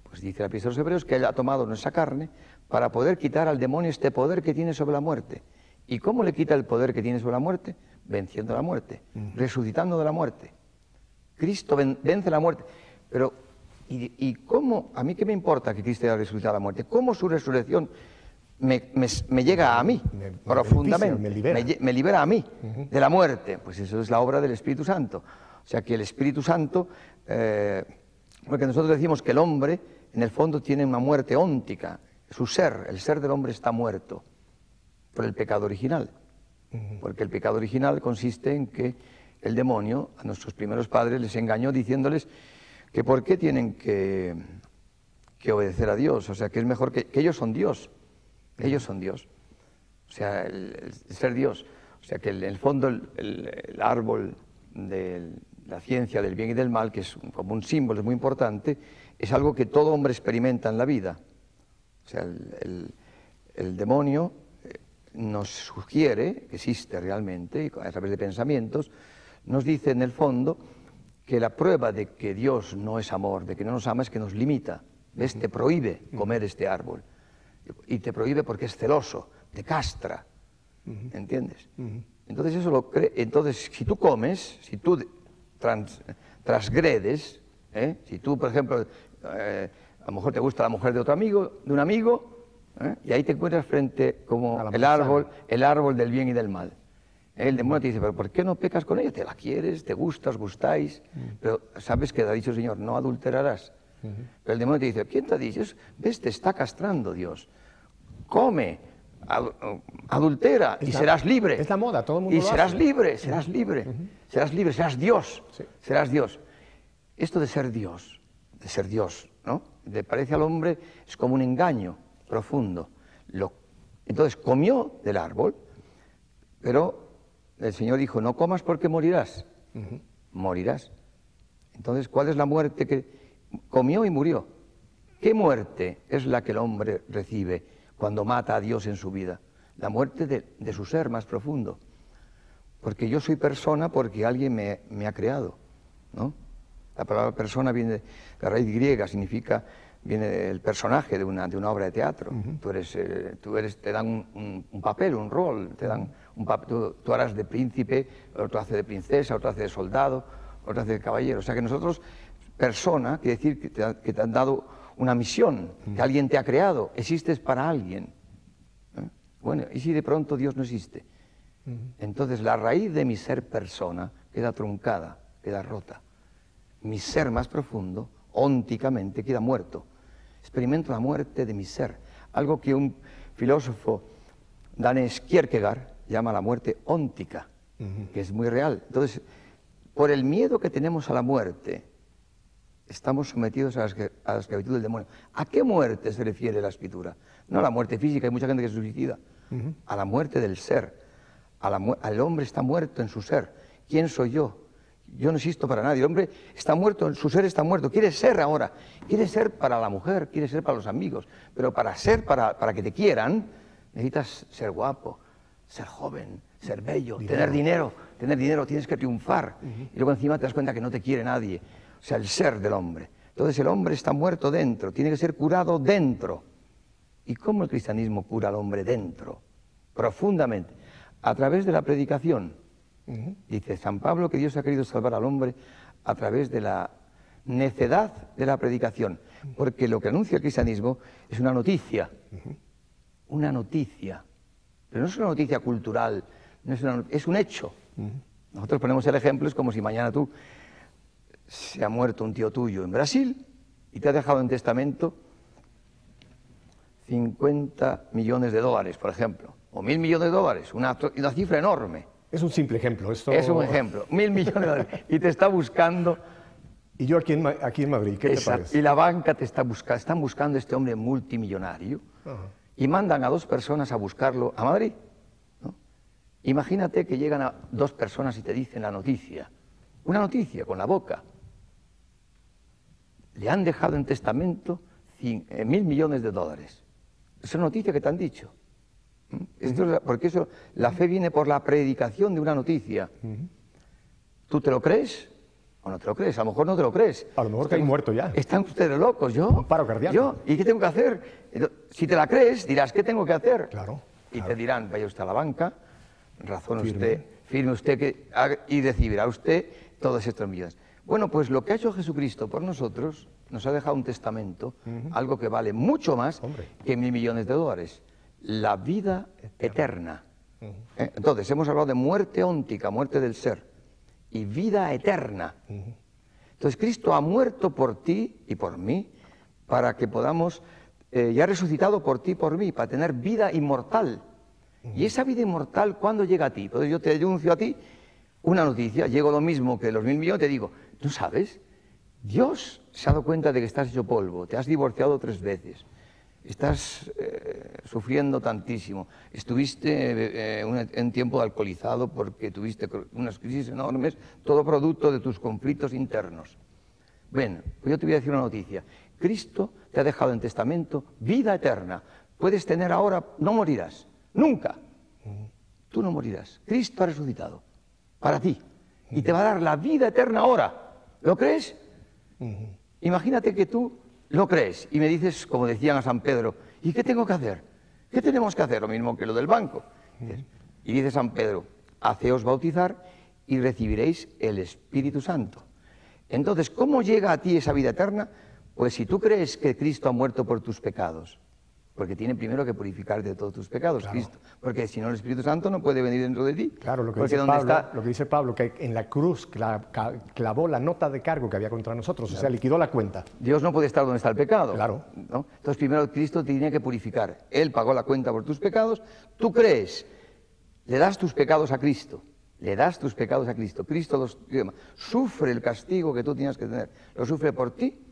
Pues dice la epístola a los Hebreos que Él ha tomado nuestra carne para poder quitar al demonio este poder que tiene sobre la muerte. ¿Y cómo le quita el poder que tiene sobre la muerte? Venciendo la muerte, resucitando de la muerte. Cristo vence la muerte. Pero, ¿y cómo? ¿A mí qué me importa que Cristo haya resucitado la muerte? ¿Cómo su resurrección me llega a mí profundamente? Me libera a mí de la muerte. Pues eso es la obra del Espíritu Santo. O sea que el Espíritu Santo, porque nosotros decimos que el hombre, en el fondo, tiene una muerte óntica. Su ser, el ser del hombre está muerto por el pecado original. Porque el pecado original consiste en que el demonio a nuestros primeros padres les engañó diciéndoles que por qué tienen que obedecer a Dios. O sea, que es mejor que ellos son Dios. Ellos son Dios. O sea, el ser Dios. O sea, que en el fondo el árbol de la ciencia del bien y del mal, que es como un símbolo, es muy importante, es algo que todo hombre experimenta en la vida. O sea, el demonio nos sugiere, que existe realmente, a través de pensamientos, nos dice en el fondo que la prueba de que Dios no es amor, de que no nos ama, es que nos limita. ¿Ves? Te prohíbe comer este árbol. Y te prohíbe porque es celoso, te castra. ¿Entiendes? Entonces eso lo cree. Entonces, si tú comes, si tú transgredes Si tú, por ejemplo, a lo mejor te gusta la mujer de otro amigo, de un amigo, y ahí te encuentras frente como el árbol del bien y del mal. El demonio te dice, pero ¿por qué no pecas con ella? Te la quieres, te gusta, os gustáis, pero sabes que te ha dicho el Señor, no adulterarás. Pero el demonio te dice, ¿quién te ha dicho? ¿Ves? Te está castrando Dios. Come, adultera y serás libre. Es la moda, todo el mundo y lo serás hace. libre, serás libre, serás libre, serás Dios, serás Dios. Esto de ser Dios, ¿no? Le parece al hombre, es como un engaño profundo. Entonces comió del árbol, pero el Señor dijo, no comas porque morirás. Morirás. Entonces, ¿cuál es la muerte que comió y murió? ¿Qué muerte es la que el hombre recibe cuando mata a Dios en su vida? La muerte de su ser más profundo. Porque yo soy persona porque alguien me ha creado, ¿no? La palabra persona viene de la raíz griega, viene del personaje de una obra de teatro. Te dan un papel, un rol, te dan tú harás de príncipe, otro hace de princesa, otro hace de soldado, otro hace de caballero. O sea que nosotros, persona, quiere decir que te han dado una misión, que alguien te ha creado, existes para alguien. Bueno, ¿y si de pronto Dios no existe? Entonces la raíz de mi ser persona queda truncada, queda rota. Mi ser más profundo, ónticamente, queda muerto. Experimento la muerte de mi ser, algo que un filósofo danés, Kierkegaard, llama la muerte óntica, que es muy real. Entonces, por el miedo que tenemos a la muerte, estamos sometidos a la esclavitud del demonio. ¿A qué muerte se refiere la Escritura? No a la muerte física, hay mucha gente que se suicida. A la muerte del ser. El hombre está muerto en su ser. ¿Quién soy yo? Yo no existo para nadie. El hombre está muerto, su ser está muerto. Quiere ser ahora. Quiere ser para la mujer, quiere ser para los amigos. Pero para ser, para que te quieran, necesitas ser guapo, ser joven, ser bello, tener dinero. Tener dinero, tienes que triunfar. Y luego encima te das cuenta que no te quiere nadie. O sea, el ser del hombre. Entonces el hombre está muerto dentro, tiene que ser curado dentro. ¿Y cómo el cristianismo cura al hombre dentro? Profundamente. A través de la predicación. Dice San Pablo que Dios ha querido salvar al hombre a través de la necedad de la predicación. Porque lo que anuncia el cristianismo es una noticia. Una noticia. Pero no es una noticia cultural, es un hecho. Nosotros ponemos el ejemplo, es como si mañana tú se ha muerto un tío tuyo en Brasil y te ha dejado en testamento 50 millones de dólares, por ejemplo, o 1.000 millones de dólares, una cifra enorme. Es un simple ejemplo. Esto... Es un ejemplo, 1.000 millones de dólares. Y te está buscando... Y yo aquí en Madrid, ¿qué te parece? Y la banca te está buscando, están buscando a este hombre multimillonario y mandan a 2 personas a buscarlo a Madrid, ¿no? Imagínate que llegan a 2 personas y te dicen la noticia, una noticia con la boca. Le han dejado en testamento 1.000 millones de dólares. Es una noticia que te han dicho. Porque la fe viene por la predicación de una noticia. ¿Tú te lo crees o no te lo crees? A lo mejor no te lo crees. A lo mejor que hay muerto ya. Están ustedes locos, yo. Un paro cardíaco. ¿Y qué tengo que hacer? Si te la crees, dirás, ¿qué tengo que hacer? Claro. Y te dirán, vaya usted a la banca, firme usted y recibirá usted todos estos millones. Bueno, pues lo que ha hecho Jesucristo por nosotros, nos ha dejado un testamento, algo que vale mucho más que 1.000 millones de dólares. La vida eterna. Entonces, hemos hablado de muerte óntica, muerte del ser, y vida eterna. Entonces, Cristo ha muerto por ti y por mí, para que podamos, y ha resucitado por ti y por mí, para tener vida inmortal. Y esa vida inmortal, ¿cuándo llega a ti? Entonces yo te anuncio a ti una noticia, llego lo mismo que los 1.000 millones, te digo, ¿tú sabes? Dios se ha dado cuenta de que estás hecho polvo, te has divorciado 3 veces. Estás sufriendo tantísimo, estuviste en tiempo alcoholizado porque tuviste unas crisis enormes, todo producto de tus conflictos internos. Bueno, pues yo te voy a decir una noticia. Cristo te ha dejado en testamento vida eterna. Puedes tener ahora, no morirás, nunca. Tú no morirás. Cristo ha resucitado para ti y te va a dar la vida eterna ahora. ¿Lo crees? Imagínate que tú lo crees y me dices, como decían a San Pedro, ¿y qué tengo que hacer? ¿Qué tenemos que hacer? Lo mismo que lo del banco. Y dice San Pedro, haceos bautizar y recibiréis el Espíritu Santo. Entonces, ¿cómo llega a ti esa vida eterna? Pues si tú crees que Cristo ha muerto por tus pecados, porque tiene primero que purificarte de todos tus pecados, claro. Cristo, porque si no el Espíritu Santo no puede venir dentro de ti. Claro, lo que dice Pablo, que en la cruz clavó la nota de cargo que había contra nosotros, claro. O sea, liquidó la cuenta. Dios no puede estar donde está el pecado. Claro. ¿No? Entonces primero Cristo te tiene que purificar. Él pagó la cuenta por tus pecados, tú crees, le das tus pecados a Cristo. Le das tus pecados a Cristo. Cristo los sufre el castigo que tú tienes que tener. Lo sufre por ti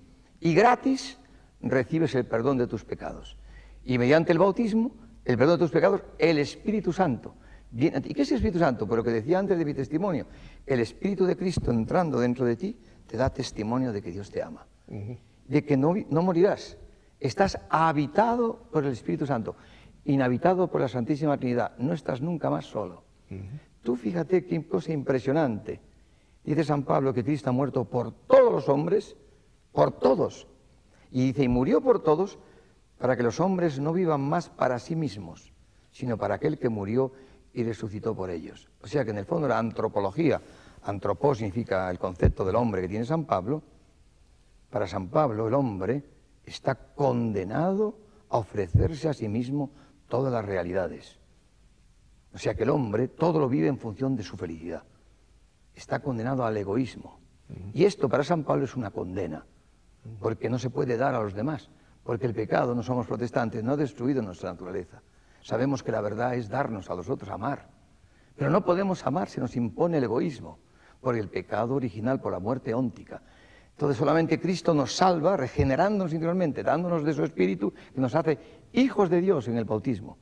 y gratis recibes el perdón de tus pecados. Y mediante el bautismo, el perdón de tus pecados, el Espíritu Santo viene a ti. ¿Y qué es el Espíritu Santo? Por lo que decía antes de mi testimonio, el Espíritu de Cristo entrando dentro de ti te da testimonio de que Dios te ama, de que no morirás. Estás habitado por el Espíritu Santo, inhabitado por la Santísima Trinidad. No estás nunca más solo. Tú fíjate qué cosa impresionante. Dice San Pablo que Cristo ha muerto por todos los hombres, por todos. Y dice, y murió por todos para que los hombres no vivan más para sí mismos, sino para aquel que murió y resucitó por ellos. O sea que en el fondo la antropología, antropó significa el concepto del hombre que tiene San Pablo, para San Pablo el hombre está condenado a ofrecerse a sí mismo todas las realidades. O sea que el hombre todo lo vive en función de su felicidad. Está condenado al egoísmo. Y esto para San Pablo es una condena, porque no se puede dar a los demás, porque el pecado, no somos protestantes, no ha destruido nuestra naturaleza. Sabemos que la verdad es darnos a los otros, amar. Pero no podemos amar, se nos impone el egoísmo, por el pecado original, por la muerte óntica. Entonces solamente Cristo nos salva, regenerándonos interiormente, dándonos de su Espíritu, que nos hace hijos de Dios en el bautismo.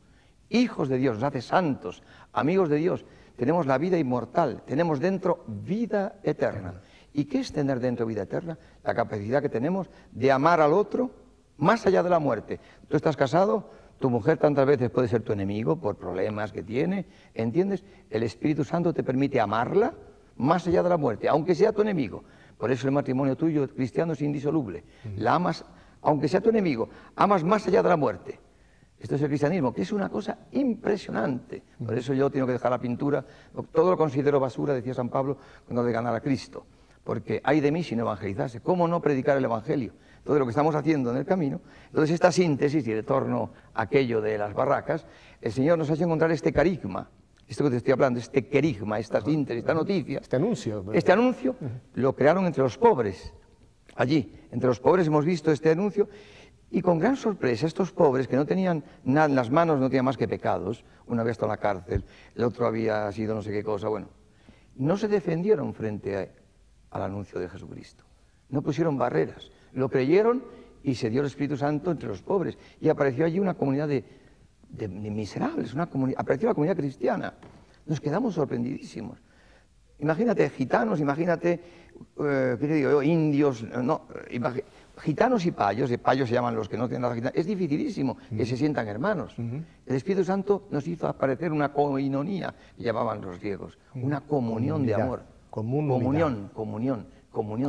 Hijos de Dios, nos hace santos, amigos de Dios. Tenemos la vida inmortal, tenemos dentro vida eterna. ¿Y qué es tener dentro vida eterna? La capacidad que tenemos de amar al otro más allá de la muerte. Tú estás casado, tu mujer tantas veces puede ser tu enemigo por problemas que tiene, ¿entiendes? El Espíritu Santo te permite amarla más allá de la muerte, aunque sea tu enemigo. Por eso el matrimonio tuyo cristiano es indisoluble. La amas, aunque sea tu enemigo, amas más allá de la muerte. Esto es el cristianismo, que es una cosa impresionante. Por eso yo tengo que dejar la pintura, todo lo considero basura, decía San Pablo, cuando de ganar a Cristo. Porque hay de mí sin evangelizarse. ¿Cómo no predicar el Evangelio? Todo lo que estamos haciendo en el camino. Entonces esta síntesis, y de torno a aquello de las barracas, el Señor nos ha hecho encontrar este carigma, esto que te estoy hablando, este querigma, esta síntesis, esta noticia. Este anuncio. Este anuncio lo crearon entre los pobres. Allí, entre los pobres hemos visto este anuncio. Y con gran sorpresa, estos pobres que no tenían nada en las manos, no tenían más que pecados, uno había estado en la cárcel, el otro había sido no sé qué cosa, bueno, no se defendieron frente al anuncio de Jesucristo, no pusieron barreras, lo creyeron y se dio el Espíritu Santo entre los pobres, y apareció allí una comunidad de miserables, apareció la comunidad cristiana, nos quedamos sorprendidísimos. Imagínate gitanos, imagínate, ¿qué te digo yo? Indios, no, gitanos y payos se llaman los que no tienen nada gitano, es dificilísimo que se sientan hermanos. El Espíritu Santo nos hizo aparecer una koinonía, que llamaban los griegos, una comunión de amor. Comunión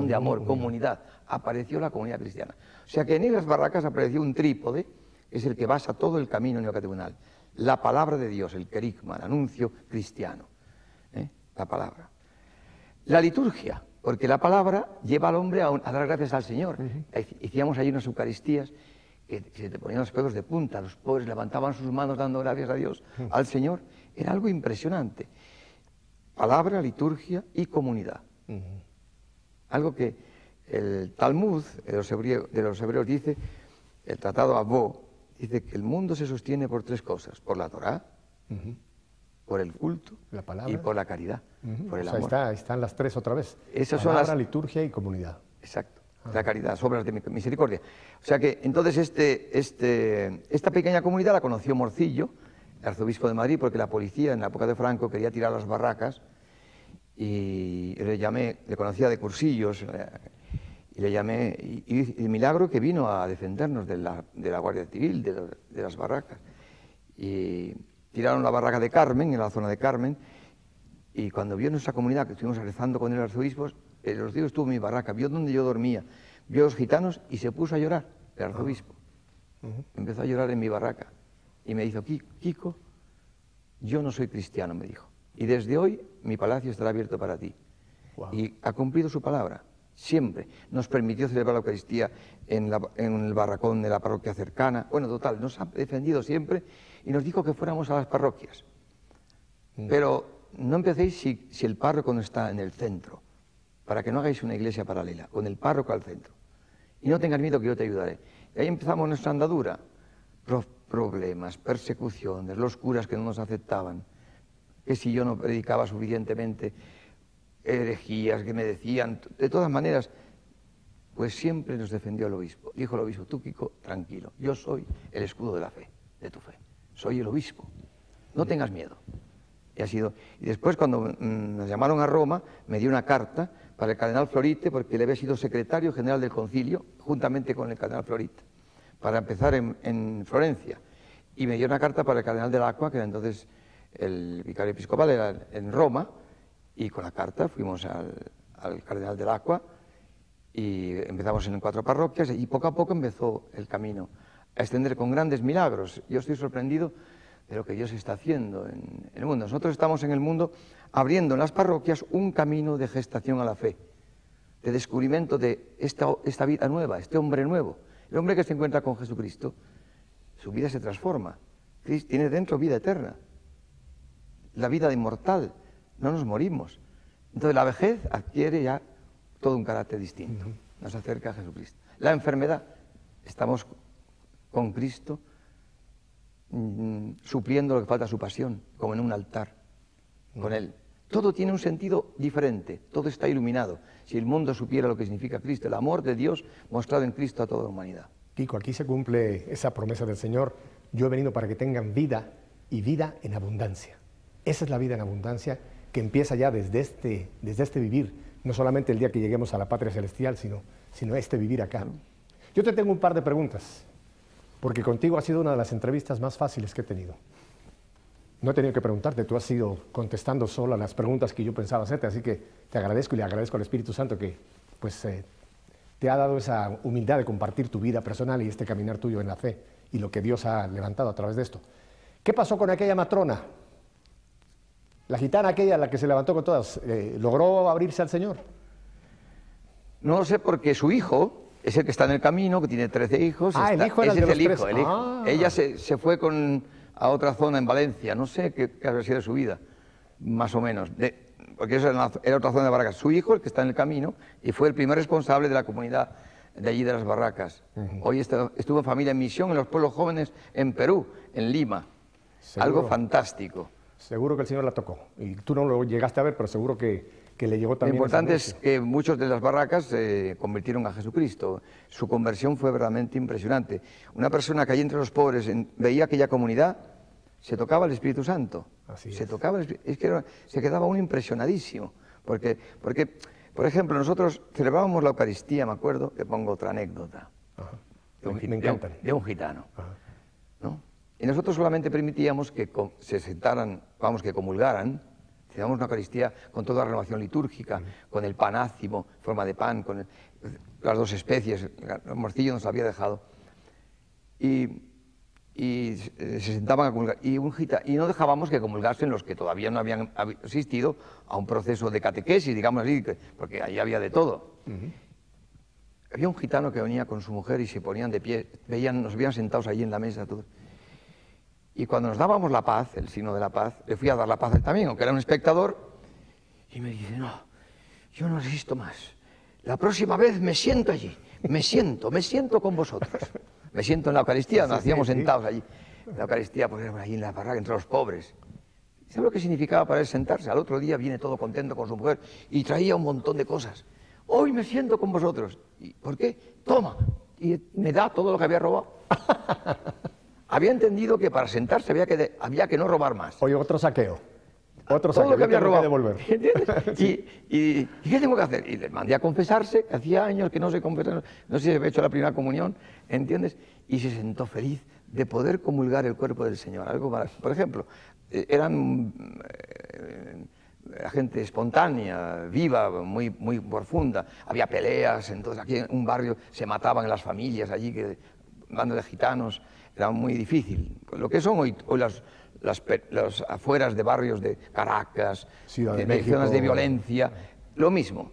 de amor, comunidad. Apareció la comunidad cristiana. O sea que en las barracas apareció un trípode, es el que basa todo el camino neocatecumenal. La palabra de Dios, el querigma, el anuncio cristiano. La palabra. La liturgia, porque la palabra lleva al hombre a dar gracias al Señor. Hacíamos ahí unas eucaristías que se te ponían los pelos de punta, los pobres levantaban sus manos dando gracias a Dios, al Señor. Era algo impresionante. Palabra, liturgia y comunidad. Algo que el Talmud de los hebreos dice, el tratado Abó, dice que el mundo se sostiene por tres cosas, por la Torá, por el culto y por la caridad, por el amor. Están las tres otra vez. Esas palabra, son liturgia y comunidad. Exacto, la caridad, obras de misericordia. O sea que entonces esta pequeña comunidad la conoció Morcillo, el arzobispo de Madrid, porque la policía en la época de Franco quería tirar las barracas y le conocía de cursillos y le llamé, y el milagro que vino a defendernos de la Guardia Civil, de las barracas. Y tiraron la barraca de Carmen, en la zona de Carmen, y cuando vio nuestra comunidad, que estuvimos rezando con el arzobispo, el arzobispo estuvo en mi barraca, vio donde yo dormía, vio a los gitanos y se puso a llorar, el arzobispo. Empezó a llorar en mi barraca y me dijo, Kiko, yo no soy cristiano, me dijo, y desde hoy mi palacio estará abierto para ti. Y ha cumplido su palabra. siempre. Nos permitió celebrar la Eucaristía en el barracón de la parroquia cercana. Bueno, total, nos ha defendido siempre y nos dijo que fuéramos a las parroquias. Pero no empecéis si el párroco no está en el centro, para que no hagáis una iglesia paralela, con el párroco al centro. Y no tengas miedo que yo te ayudaré. Y ahí empezamos nuestra andadura. Problemas, persecuciones, los curas que no nos aceptaban, que si yo no predicaba suficientemente, herejías que me decían, de todas maneras, pues siempre nos defendió el obispo. Dijo el obispo: tú, Kiko, tranquilo, yo soy el escudo de la fe, de tu fe, soy el obispo, no tengas miedo. Y ha sido. Y después, cuando nos llamaron a Roma, me dio una carta para el cardenal Florite, porque él había sido secretario general del concilio, juntamente con el cardenal Florite, para empezar en Florencia. Y me dio una carta para el cardenal del Acqua, que era entonces el vicario episcopal, era en Roma, y con la carta fuimos al cardenal del Acqua y empezamos en 4 parroquias, y poco a poco empezó el camino a extender con grandes milagros. Yo estoy sorprendido de lo que Dios está haciendo en el mundo. Nosotros estamos en el mundo abriendo en las parroquias un camino de gestación a la fe, de descubrimiento de esta vida nueva, este hombre nuevo. El hombre que se encuentra con Jesucristo, su vida se transforma. Tiene dentro vida eterna, la vida inmortal, no nos morimos. Entonces la vejez adquiere ya todo un carácter distinto, nos acerca a Jesucristo. La enfermedad, estamos con Cristo, supliendo lo que falta a su pasión, como en un altar, con Él. Todo tiene un sentido diferente, todo está iluminado. Si el mundo supiera lo que significa Cristo, el amor de Dios mostrado en Cristo a toda la humanidad. Kiko, aquí se cumple esa promesa del Señor: yo he venido para que tengan vida y vida en abundancia. Esa es la vida en abundancia que empieza ya desde este vivir, no solamente el día que lleguemos a la patria celestial, sino este vivir acá. Yo te tengo un par de preguntas, porque contigo ha sido una de las entrevistas más fáciles que he tenido. No he tenido que preguntarte, tú has ido contestando solo a las preguntas que yo pensaba hacerte, así que te agradezco y le agradezco al Espíritu Santo que pues, te ha dado esa humildad de compartir tu vida personal y este caminar tuyo en la fe y lo que Dios ha levantado a través de esto. ¿Qué pasó con aquella matrona? La gitana aquella, la que se levantó con todas, ¿logró abrirse al Señor? No lo sé, porque su hijo es el que está en el camino, que tiene 13 hijos. El hijo era el de los 13. El hijo. Ella se fue a otra zona en Valencia, no sé qué habría sido de su vida, más o menos, porque esa era otra zona de Barracas. Su hijo, el que está en el camino, y fue el primer responsable de la comunidad de allí de las Barracas. Hoy estuvo en familia en misión en los pueblos jóvenes en Perú, en Lima. ¿Seguro? Algo fantástico. Seguro que el Señor la tocó, y tú no lo llegaste a ver, pero seguro que le llegó también. Lo importante es que muchos de las Barracas se convirtieron a Jesucristo. Su conversión fue verdaderamente impresionante. Una persona que allí entre los pobres veía aquella comunidad, se tocaba el Espíritu Santo. Así es. Se tocaba es que se quedaba uno impresionadísimo. Porque, por ejemplo, nosotros celebrábamos la Eucaristía, me acuerdo, que pongo otra anécdota. Me encantan. De un gitano. ¿No? Y nosotros solamente permitíamos que se sentaran, que comulgaran. Teníamos una Eucaristía con toda la renovación litúrgica, con el panácimo, forma de pan, con las 2 especies, el morcillo nos había dejado. Y se sentaban a comulgar. Y no dejábamos que comulgasen los que todavía no habían asistido a un proceso de catequesis, digamos así, porque ahí había de todo. Había un gitano que venía con su mujer y se ponían de pie, nos veían sentados allí en la mesa todos. Y cuando nos dábamos la paz, el signo de la paz, le fui a dar la paz a él también, aunque era un espectador, y me dice: no, yo no resisto más. La próxima vez me siento allí, me siento con vosotros. Me siento en la Eucaristía, nos hacíamos sentados allí. La Eucaristía, pues era allí en la barraca, entre los pobres. ¿Sabe lo que significaba para él sentarse? Al otro día viene todo contento con su mujer y traía un montón de cosas. Hoy me siento con vosotros. ¿Y por qué? Toma. Y me da todo lo que había robado. Había entendido que para sentarse había que no robar más. Oye, otro saqueo. Otro todo saqueo. Lo que había robado. Que devolver. ¿Entiendes? ¿Y qué tengo que hacer? Y le mandé a confesarse, que hacía años que no se confesaba, no sé si había hecho la primera comunión, ¿entiendes? Y se sentó feliz de poder comulgar el cuerpo del Señor. Algo más. Por ejemplo, eran gente espontánea, viva, muy profunda. Había peleas, entonces aquí en un barrio se mataban en las familias allí, bando de gitanos. Era muy difícil. Lo que son hoy las afueras de barrios de Caracas, Ciudad de zonas México, de violencia, lo mismo.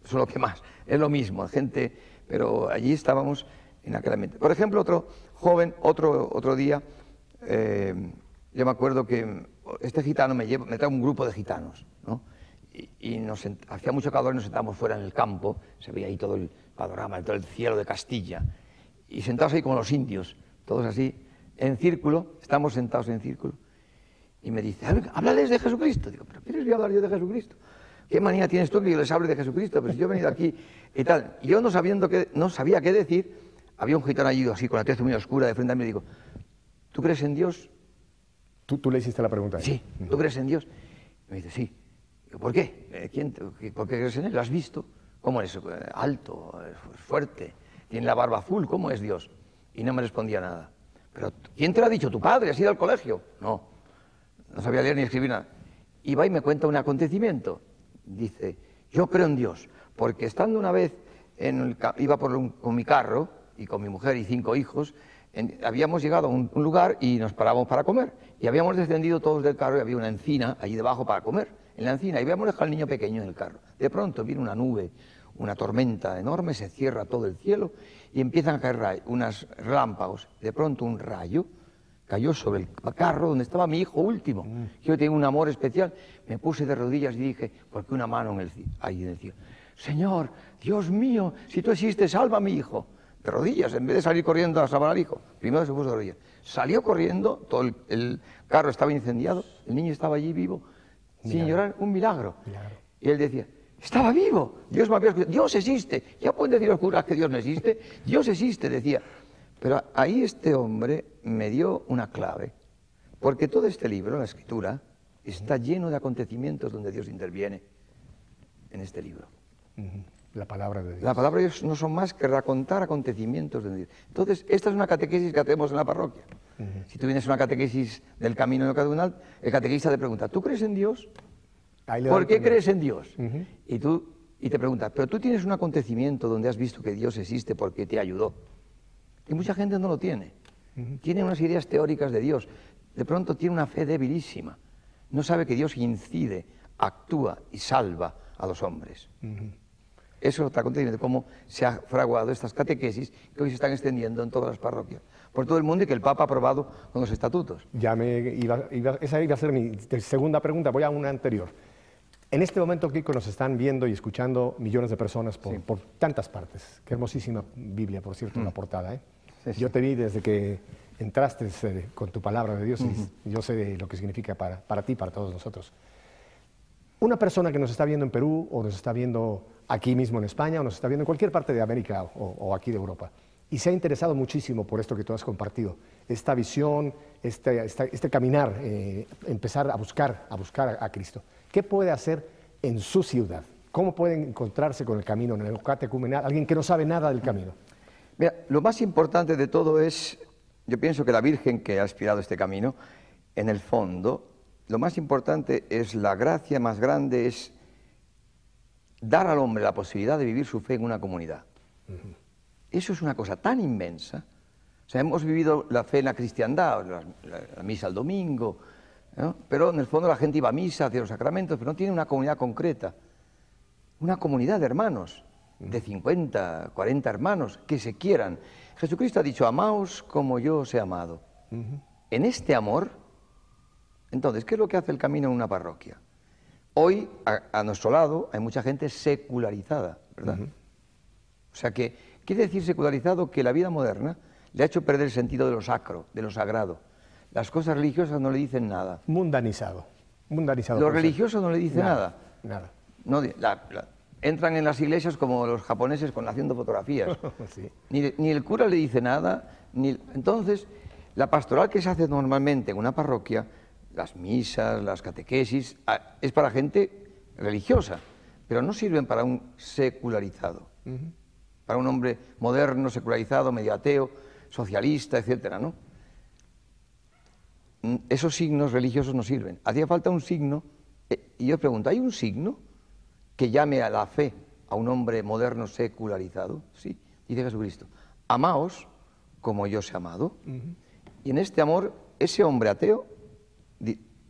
eso es lo que más, es lo mismo, gente, pero allí estábamos en aquel ambiente. Por ejemplo, otro joven, otro día, yo me acuerdo que este gitano me trae un grupo de gitanos, ¿no? Y hacía mucho calor y nos sentamos fuera en el campo, se veía ahí todo el panorama, todo el cielo de Castilla, y sentados ahí como los indios, todos así, en círculo, estamos sentados en círculo, y me dice, háblales de Jesucristo. Digo, ¿pero quieres hablar yo de Jesucristo? ¿Qué manía tienes tú que yo les hable de Jesucristo? Pues yo he venido aquí y tal. Y yo no sabía qué decir, había un gitano allí así con la tez muy oscura de frente a mí y digo, ¿tú crees en Dios? ¿Tú le hiciste la pregunta? Sí, ¿tú crees en Dios? Y me dice, sí. Digo, ¿por qué? ¿Por qué crees en él? ¿Lo has visto? ¿Cómo es? Alto, fuerte, tiene la barba azul, ¿cómo es Dios? Y no me respondía nada. ¿Pero quién te lo ha dicho? ¿Tu padre? ¿Has ido al colegio? No sabía leer ni escribir nada. Y va y me cuenta un acontecimiento. Dice, yo creo en Dios, porque estando una vez, iba con mi carro, y con mi mujer y 5 hijos, habíamos llegado a un lugar y nos parábamos para comer. Y habíamos descendido todos del carro y había una encina allí debajo para comer, en la encina, y habíamos dejado al niño pequeño en el carro. De pronto viene una nube, una tormenta enorme, se cierra todo el cielo y empiezan a caer unos relámpagos. De pronto un rayo cayó sobre el carro donde estaba mi hijo último. Yo tenía un amor especial. Me puse de rodillas y dije, porque una mano ahí en el cielo, Señor, Dios mío, si tú existes, salva a mi hijo. De rodillas, en vez de salir corriendo a salvar al hijo. Primero se puso de rodillas. Salió corriendo, todo el carro estaba incendiado, el niño estaba allí vivo, sin llorar, un milagro. Y él decía, estaba vivo, Dios me había escuchado, Dios existe. Ya pueden decir los curas que Dios no existe, Dios existe, decía. Pero ahí este hombre me dio una clave, porque todo este libro, la Escritura, está lleno de acontecimientos donde Dios interviene en este libro. La palabra de Dios. La palabra de Dios no son más que racontar acontecimientos de Dios. Entonces, esta es una catequesis que hacemos en la parroquia. Si tú vienes a una catequesis del camino neocatecumenal, el catequista te pregunta, ¿tú crees en Dios? ¿Por qué crees en Dios? Y te pregunta, pero tú tienes un acontecimiento donde has visto que Dios existe porque te ayudó. Y mucha gente no lo tiene. Tiene unas ideas teóricas de Dios. De pronto tiene una fe debilísima. No sabe que Dios incide, actúa y salva a los hombres. Eso es otro acontecimiento, cómo se han fraguado estas catequesis que hoy se están extendiendo en todas las parroquias, por todo el mundo, y que el Papa ha aprobado con los estatutos. Esa iba a ser mi segunda pregunta, voy a una anterior. En este momento, Kiko, nos están viendo y escuchando millones de personas por tantas partes. Qué hermosísima Biblia, por cierto, la portada, ¿eh? Sí. Yo te vi desde que entraste con tu palabra de Dios y yo sé lo que significa para ti, para todos nosotros. Una persona que nos está viendo en Perú o nos está viendo aquí mismo en España o nos está viendo en cualquier parte de América o aquí de Europa y se ha interesado muchísimo por esto que tú has compartido, esta visión, este caminar, empezar a buscar a Cristo. ¿Qué puede hacer en su ciudad? ¿Cómo pueden encontrarse con el camino neocatecumenal? Alguien que no sabe nada del camino. Mira, lo más importante de todo es, yo pienso que la Virgen que ha inspirado este camino, en el fondo, lo más importante es la gracia más grande, es dar al hombre la posibilidad de vivir su fe en una comunidad. Eso es una cosa tan inmensa. O sea, hemos vivido la fe en la cristiandad, la misa el domingo, ¿no? Pero en el fondo la gente iba a misa, hacía los sacramentos, pero no tiene una comunidad concreta. Una comunidad de hermanos, de 50, 40 hermanos, que se quieran. Jesucristo ha dicho, amaos como yo os he amado. En este amor, entonces, ¿qué es lo que hace el camino en una parroquia? Hoy, a nuestro lado, hay mucha gente secularizada, ¿verdad? O sea que, quiere decir secularizado que la vida moderna le ha hecho perder el sentido de lo sacro, de lo sagrado. Las cosas religiosas no le dicen nada. Mundanizado. Lo religioso no le dice nada. Nada. No, entran en las iglesias como los japoneses haciendo fotografías. Sí. Ni el cura le dice nada. Entonces, la pastoral que se hace normalmente en una parroquia, las misas, las catequesis, es para gente religiosa, pero no sirven para un secularizado, para un hombre moderno, secularizado, medio ateo, socialista, etcétera, ¿no? Esos signos religiosos no sirven. Hacía falta un signo, y yo pregunto, ¿hay un signo que llame a la fe a un hombre moderno secularizado? Sí, dice Jesucristo, amaos como yo os he amado. Y en este amor, ese hombre ateo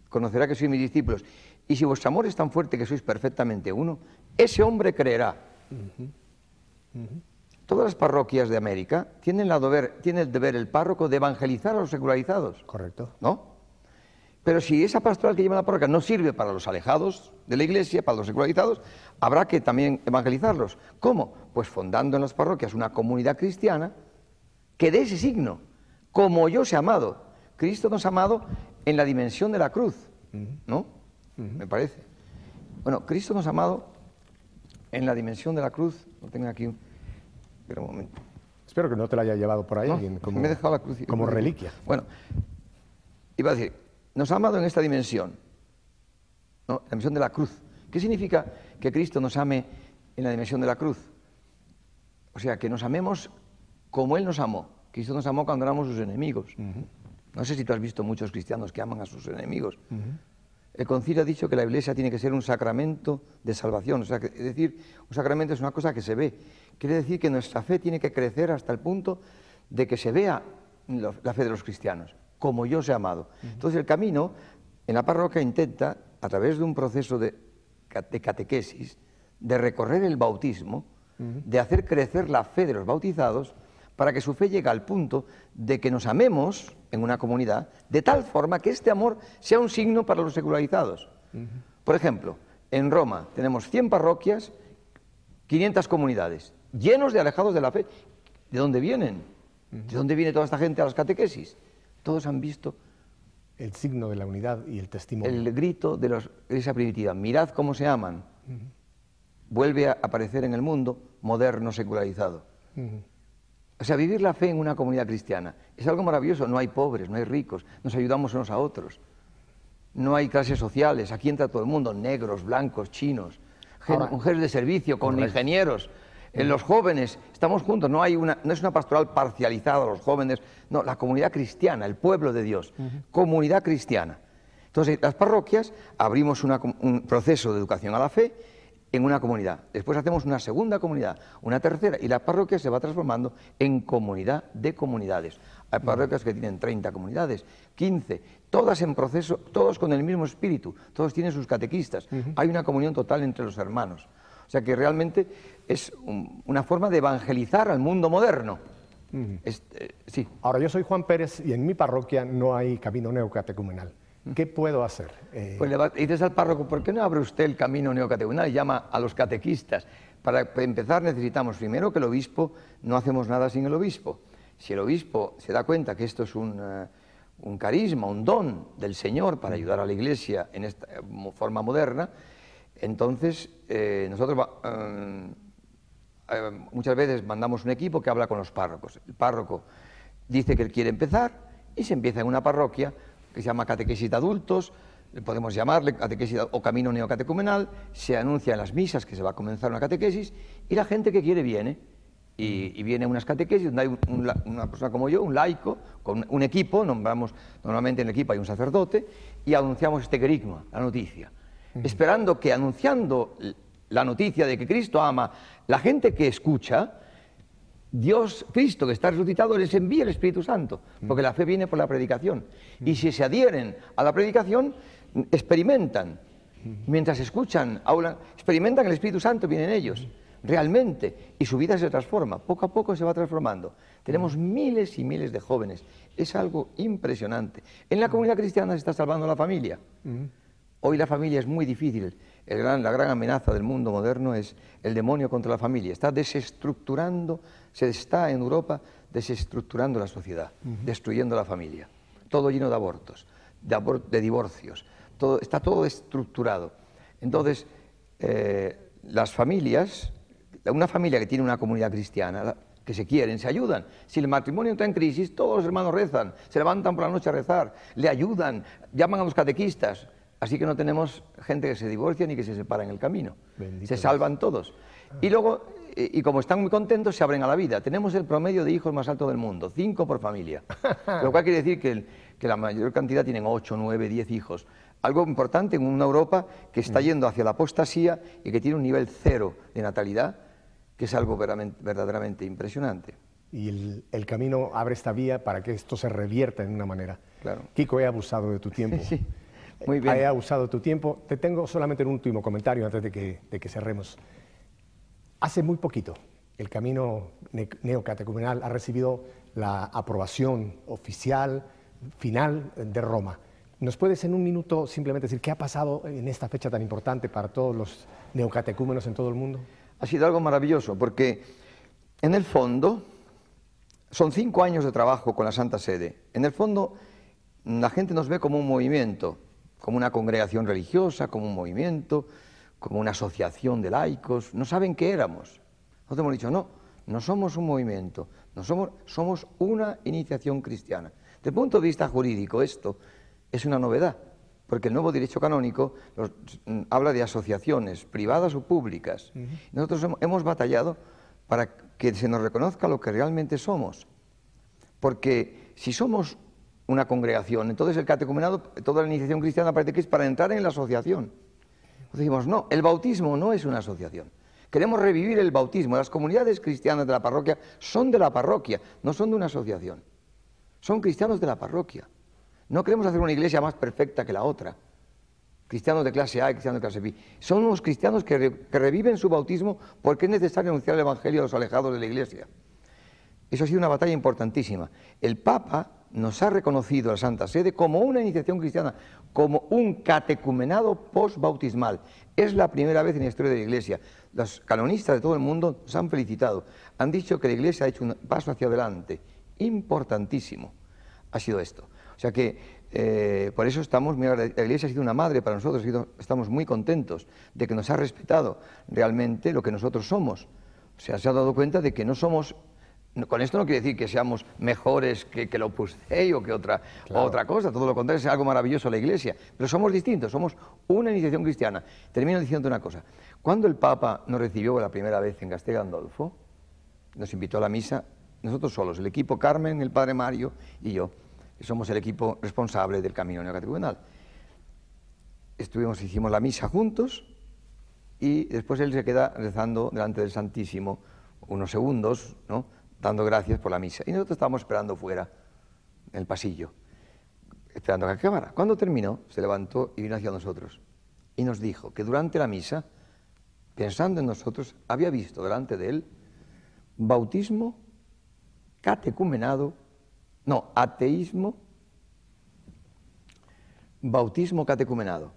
conocerá que sois mis discípulos. Y si vuestro amor es tan fuerte que sois perfectamente uno, ese hombre creerá Todas las parroquias de América tiene el deber el párroco de evangelizar a los secularizados. Correcto. ¿No? Pero si esa pastoral que lleva la parroquia no sirve para los alejados de la iglesia, para los secularizados, habrá que también evangelizarlos. ¿Cómo? Pues fundando en las parroquias una comunidad cristiana que dé ese signo, como yo os he amado. Cristo nos ha amado en la dimensión de la cruz, ¿no? Me parece. Bueno, Cristo nos ha amado en la dimensión de la cruz. Lo tengo aquí. Espera un momento. Espero que no te la haya llevado por ahí No, alguien como, me he dejado la cruz. como reliquia. Bueno, iba a decir, nos ha amado en esta dimensión, ¿no? La dimensión de la cruz. ¿Qué significa que Cristo nos ame en la dimensión de la cruz? O sea, que nos amemos como Él nos amó. Cristo nos amó cuando éramos sus enemigos. No sé si tú has visto muchos cristianos que aman a sus enemigos. El concilio ha dicho que la iglesia tiene que ser un sacramento de salvación. O sea, es decir, un sacramento es una cosa que se ve. Quiere decir que nuestra fe tiene que crecer hasta el punto de que se vea la fe de los cristianos, como yo os he amado. Entonces el camino en la parroquia intenta, a través de un proceso de catequesis, de recorrer el bautismo, de hacer crecer la fe de los bautizados, para que su fe llegue al punto de que nos amemos en una comunidad, de tal forma que este amor sea un signo para los secularizados. Por ejemplo, en Roma tenemos 100 parroquias, 500 comunidades, llenos de alejados de la fe. ¿De dónde vienen? ¿De dónde viene toda esta gente a las catequesis? Todos han visto el signo de la unidad y el testimonio. El grito de la iglesia primitiva, mirad cómo se aman, vuelve a aparecer en el mundo moderno, secularizado. O sea, vivir la fe en una comunidad cristiana es algo maravilloso. No hay pobres, no hay ricos, nos ayudamos unos a otros. No hay clases sociales, aquí entra todo el mundo, negros, blancos, chinos, mujeres de servicio, con ingenieros. En los jóvenes, estamos juntos, no es una pastoral parcializada a los jóvenes, no, la comunidad cristiana, el pueblo de Dios, comunidad cristiana. Entonces, las parroquias abrimos un proceso de educación a la fe en una comunidad, después hacemos una segunda comunidad, una tercera, y la parroquia se va transformando en comunidad de comunidades. Hay parroquias que tienen 30 comunidades, 15, todas en proceso, todos con el mismo espíritu, todos tienen sus catequistas, hay una comunión total entre los hermanos. O sea que realmente es una forma de evangelizar al mundo moderno. Sí. Ahora, yo soy Juan Pérez y en mi parroquia no hay camino neocatecumenal. ¿Qué puedo hacer? Pues le dices al párroco, ¿por qué no abre usted el camino neocatecumenal y llama a los catequistas? Para empezar necesitamos primero que el obispo, no hacemos nada sin el obispo. Si el obispo se da cuenta que esto es un carisma, un don del Señor para ayudar a la Iglesia en esta forma moderna, entonces nosotros muchas veces mandamos un equipo que habla con los párrocos. El párroco dice que él quiere empezar y se empieza en una parroquia que se llama catequesis de adultos, podemos llamarle catequesis o camino neocatecumenal, se anuncia en las misas que se va a comenzar una catequesis y la gente que quiere viene. Y viene a unas catequesis donde hay una persona como yo, un laico, con un equipo, nombramos, normalmente en el equipo hay un sacerdote, y anunciamos este querigma, la noticia, esperando que anunciando la noticia de que Cristo ama, la gente que escucha, Dios, Cristo que está resucitado, les envía el Espíritu Santo, porque la fe viene por la predicación. Y si se adhieren a la predicación, experimentan, mientras escuchan, experimentan el Espíritu Santo, vienen ellos, realmente, y su vida se transforma, poco a poco se va transformando. Tenemos miles y miles de jóvenes, es algo impresionante. En la comunidad cristiana se está salvando la familia. Hoy la familia es muy difícil. La gran amenaza del mundo moderno es el demonio contra la familia. Está desestructurando, se está en Europa desestructurando la sociedad, destruyendo la familia. Todo lleno de abortos, de divorcios, está todo estructurado. Entonces, las familias, una familia que tiene una comunidad cristiana, que se quieren, se ayudan. Si el matrimonio está en crisis, todos los hermanos rezan, se levantan por la noche a rezar, le ayudan, llaman a los catequistas. Así que no tenemos gente que se divorcia ni que se separa en el camino. Bendito se salvan todos. Y luego, y como están muy contentos, se abren a la vida. Tenemos el promedio de hijos más alto del mundo, 5 por familia. Lo cual quiere decir que la mayor cantidad tienen 8, 9, 10 hijos. Algo importante en una Europa que está yendo hacia la apostasía y que tiene un nivel 0 de natalidad, que es algo verdaderamente impresionante. Y el camino abre esta vía para que esto se revierta en una manera. Claro. Kiko, he abusado de tu tiempo. Sí. Muy bien. He abusado de tu tiempo. Te tengo solamente un último comentario antes de que cerremos. Hace muy poquito, el camino neocatecumenal ha recibido la aprobación oficial, final de Roma. ¿Nos puedes en un minuto simplemente decir qué ha pasado en esta fecha tan importante para todos los neocatecúmenos en todo el mundo? Ha sido algo maravilloso, porque en el fondo son 5 años de trabajo con la Santa Sede. En el fondo la gente nos ve como un movimiento, como una congregación religiosa, como un movimiento, como una asociación de laicos. No saben qué éramos. Nosotros hemos dicho, no, no somos un movimiento, no somos una iniciación cristiana. Desde el punto de vista jurídico esto es una novedad, porque el nuevo derecho canónico habla de asociaciones privadas o públicas. Nosotros hemos batallado para que se nos reconozca lo que realmente somos, porque si somos una congregación, entonces el catecumenado, toda la iniciación cristiana parece que es para entrar en la asociación. Entonces decimos, no, el bautismo no es una asociación. Queremos revivir el bautismo. Las comunidades cristianas de la parroquia son de la parroquia, no son de una asociación. Son cristianos de la parroquia. No queremos hacer una iglesia más perfecta que la otra. Cristianos de clase A y cristianos de clase B. Son unos cristianos que reviven su bautismo porque es necesario anunciar el evangelio a los alejados de la iglesia. Eso ha sido una batalla importantísima. El Papa nos ha reconocido a la Santa Sede como una iniciación cristiana, como un catecumenado postbautismal. Es la primera vez en la historia de la Iglesia. Los canonistas de todo el mundo nos han felicitado. Han dicho que la Iglesia ha hecho un paso hacia adelante. Importantísimo ha sido esto. O sea que por eso estamos, mira, la Iglesia ha sido una madre para nosotros, estamos muy contentos de que nos ha respetado realmente lo que nosotros somos. O sea, se ha dado cuenta de que no somos... Con esto no quiere decir que seamos mejores que el Opus Dei o que otra cosa, todo lo contrario, es algo maravilloso la Iglesia, pero somos distintos, somos una iniciación cristiana. Termino diciendo una cosa, cuando el Papa nos recibió la primera vez en Castel Gandolfo, nos invitó a la misa, nosotros solos, el equipo Carmen, el Padre Mario y yo, que somos el equipo responsable del camino neocatecumenal. Hicimos la misa juntos y después él se queda rezando delante del Santísimo unos segundos, ¿no?, dando gracias por la misa. Y nosotros estábamos esperando fuera, en el pasillo, esperando a que acabara. Cuando terminó, se levantó y vino hacia nosotros. Y nos dijo que durante la misa, pensando en nosotros, había visto delante de él bautismo, ateísmo, bautismo catecumenado.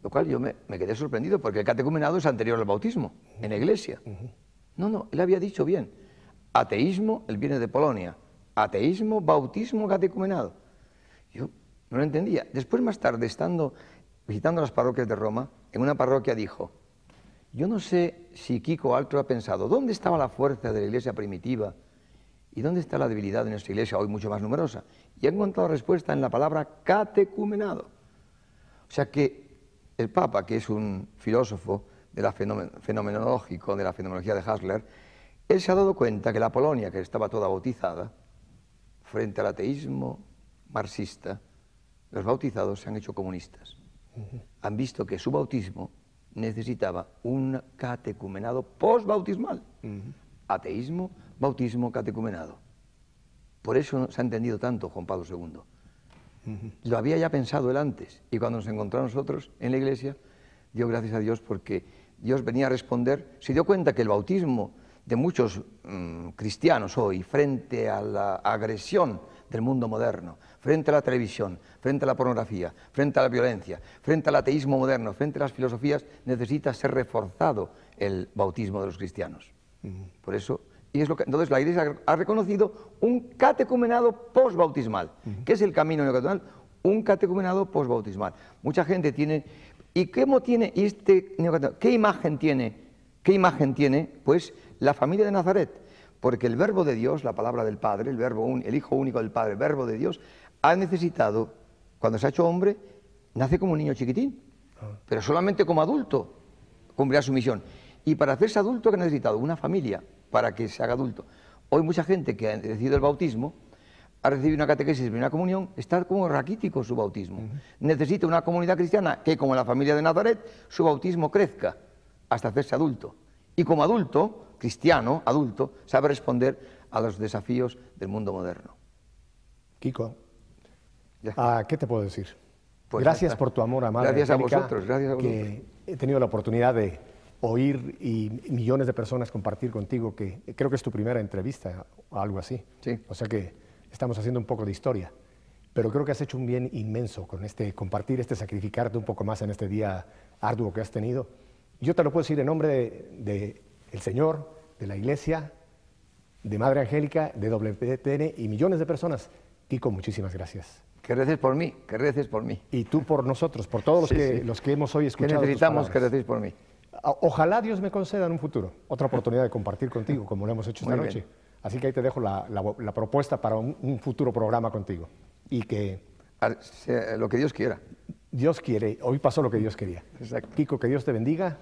Lo cual yo me quedé sorprendido, porque el catecumenado es anterior al bautismo, en la Iglesia. No, él había dicho bien. Ateísmo, él viene de Polonia. Ateísmo, bautismo, catecumenado. Yo no lo entendía. Después, más tarde, visitando las parroquias de Roma, en una parroquia dijo, yo no sé si Kiko Altro ha pensado, ¿dónde estaba la fuerza de la Iglesia primitiva y dónde está la debilidad de nuestra Iglesia hoy mucho más numerosa? Y ha encontrado respuesta en la palabra catecumenado. O sea que el Papa, que es un filósofo de la fenomenología de Husserl, él se ha dado cuenta que la Polonia, que estaba toda bautizada, frente al ateísmo marxista, los bautizados se han hecho comunistas. Han visto que su bautismo necesitaba un catecumenado postbautismal. Ateísmo, bautismo, catecumenado. Por eso se ha entendido tanto Juan Pablo II. Lo había ya pensado él antes, y cuando nos encontró a nosotros en la iglesia, dio gracias a Dios porque Dios venía a responder, se dio cuenta que el bautismo de muchos cristianos hoy, frente a la agresión del mundo moderno, frente a la televisión, frente a la pornografía, frente a la violencia, frente al ateísmo moderno, frente a las filosofías, necesita ser reforzado el bautismo de los cristianos. Por eso, entonces la Iglesia ha reconocido un catecumenado postbautismal. ¿Qué es el camino neocatecumenal? Un catecumenado postbautismal. Mucha gente tiene... ¿Y cómo tiene este neocatecumenado? ¿Qué imagen tiene? ¿Qué imagen tiene? Pues la familia de Nazaret, porque el Verbo de Dios, la palabra del Padre, el Hijo único del Padre, el Verbo de Dios, ha necesitado, cuando se ha hecho hombre, nace como un niño chiquitín, pero solamente como adulto cumplirá su misión. Y para hacerse adulto, ¿qué ha necesitado? Una familia para que se haga adulto. Hoy mucha gente que ha recibido el bautismo, ha recibido una catequesis y una comunión, está como raquítico su bautismo. Necesita una comunidad cristiana que, como la familia de Nazaret, su bautismo crezca hasta hacerse adulto. Y como adulto, cristiano, adulto, sabe responder a los desafíos del mundo moderno. Kiko, ¿qué te puedo decir? Pues gracias por tu amor a Madre Gracias Angélica, a vosotros, gracias a vosotros. Que he tenido la oportunidad de oír y millones de personas compartir contigo, que creo que es tu primera entrevista o algo así. Sí. O sea que estamos haciendo un poco de historia. Pero creo que has hecho un bien inmenso con compartir, sacrificarte un poco más en este día arduo que has tenido. Yo te lo puedo decir en nombre del Señor, de la Iglesia, de Madre Angélica, de WTN y millones de personas. Kiko, muchísimas gracias. Que reces por mí, que reces por mí. Y tú por nosotros, por todos los que hemos hoy escuchado. Que necesitamos que recéis por mí. Ojalá Dios me conceda en un futuro otra oportunidad de compartir contigo, como lo hemos hecho esta noche. Así que ahí te dejo la propuesta para un futuro programa contigo. Y que... Lo que Dios quiera. Dios quiere, hoy pasó lo que Dios quería. Exacto. Kiko, que Dios te bendiga.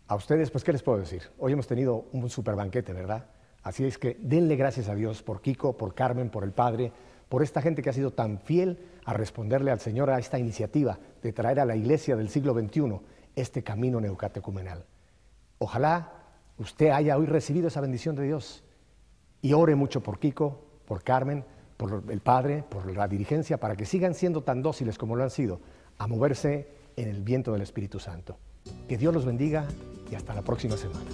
A ustedes, pues, ¿qué les puedo decir? Hoy hemos tenido un super banquete, ¿verdad? Así es que denle gracias a Dios por Kiko, por Carmen, por el Padre, por esta gente que ha sido tan fiel a responderle al Señor a esta iniciativa de traer a la Iglesia del siglo XXI este camino neocatecumenal. Ojalá usted haya hoy recibido esa bendición de Dios y ore mucho por Kiko, por Carmen, por el Padre, por la dirigencia, para que sigan siendo tan dóciles como lo han sido, a moverse en el viento del Espíritu Santo. Que Dios los bendiga y hasta la próxima semana.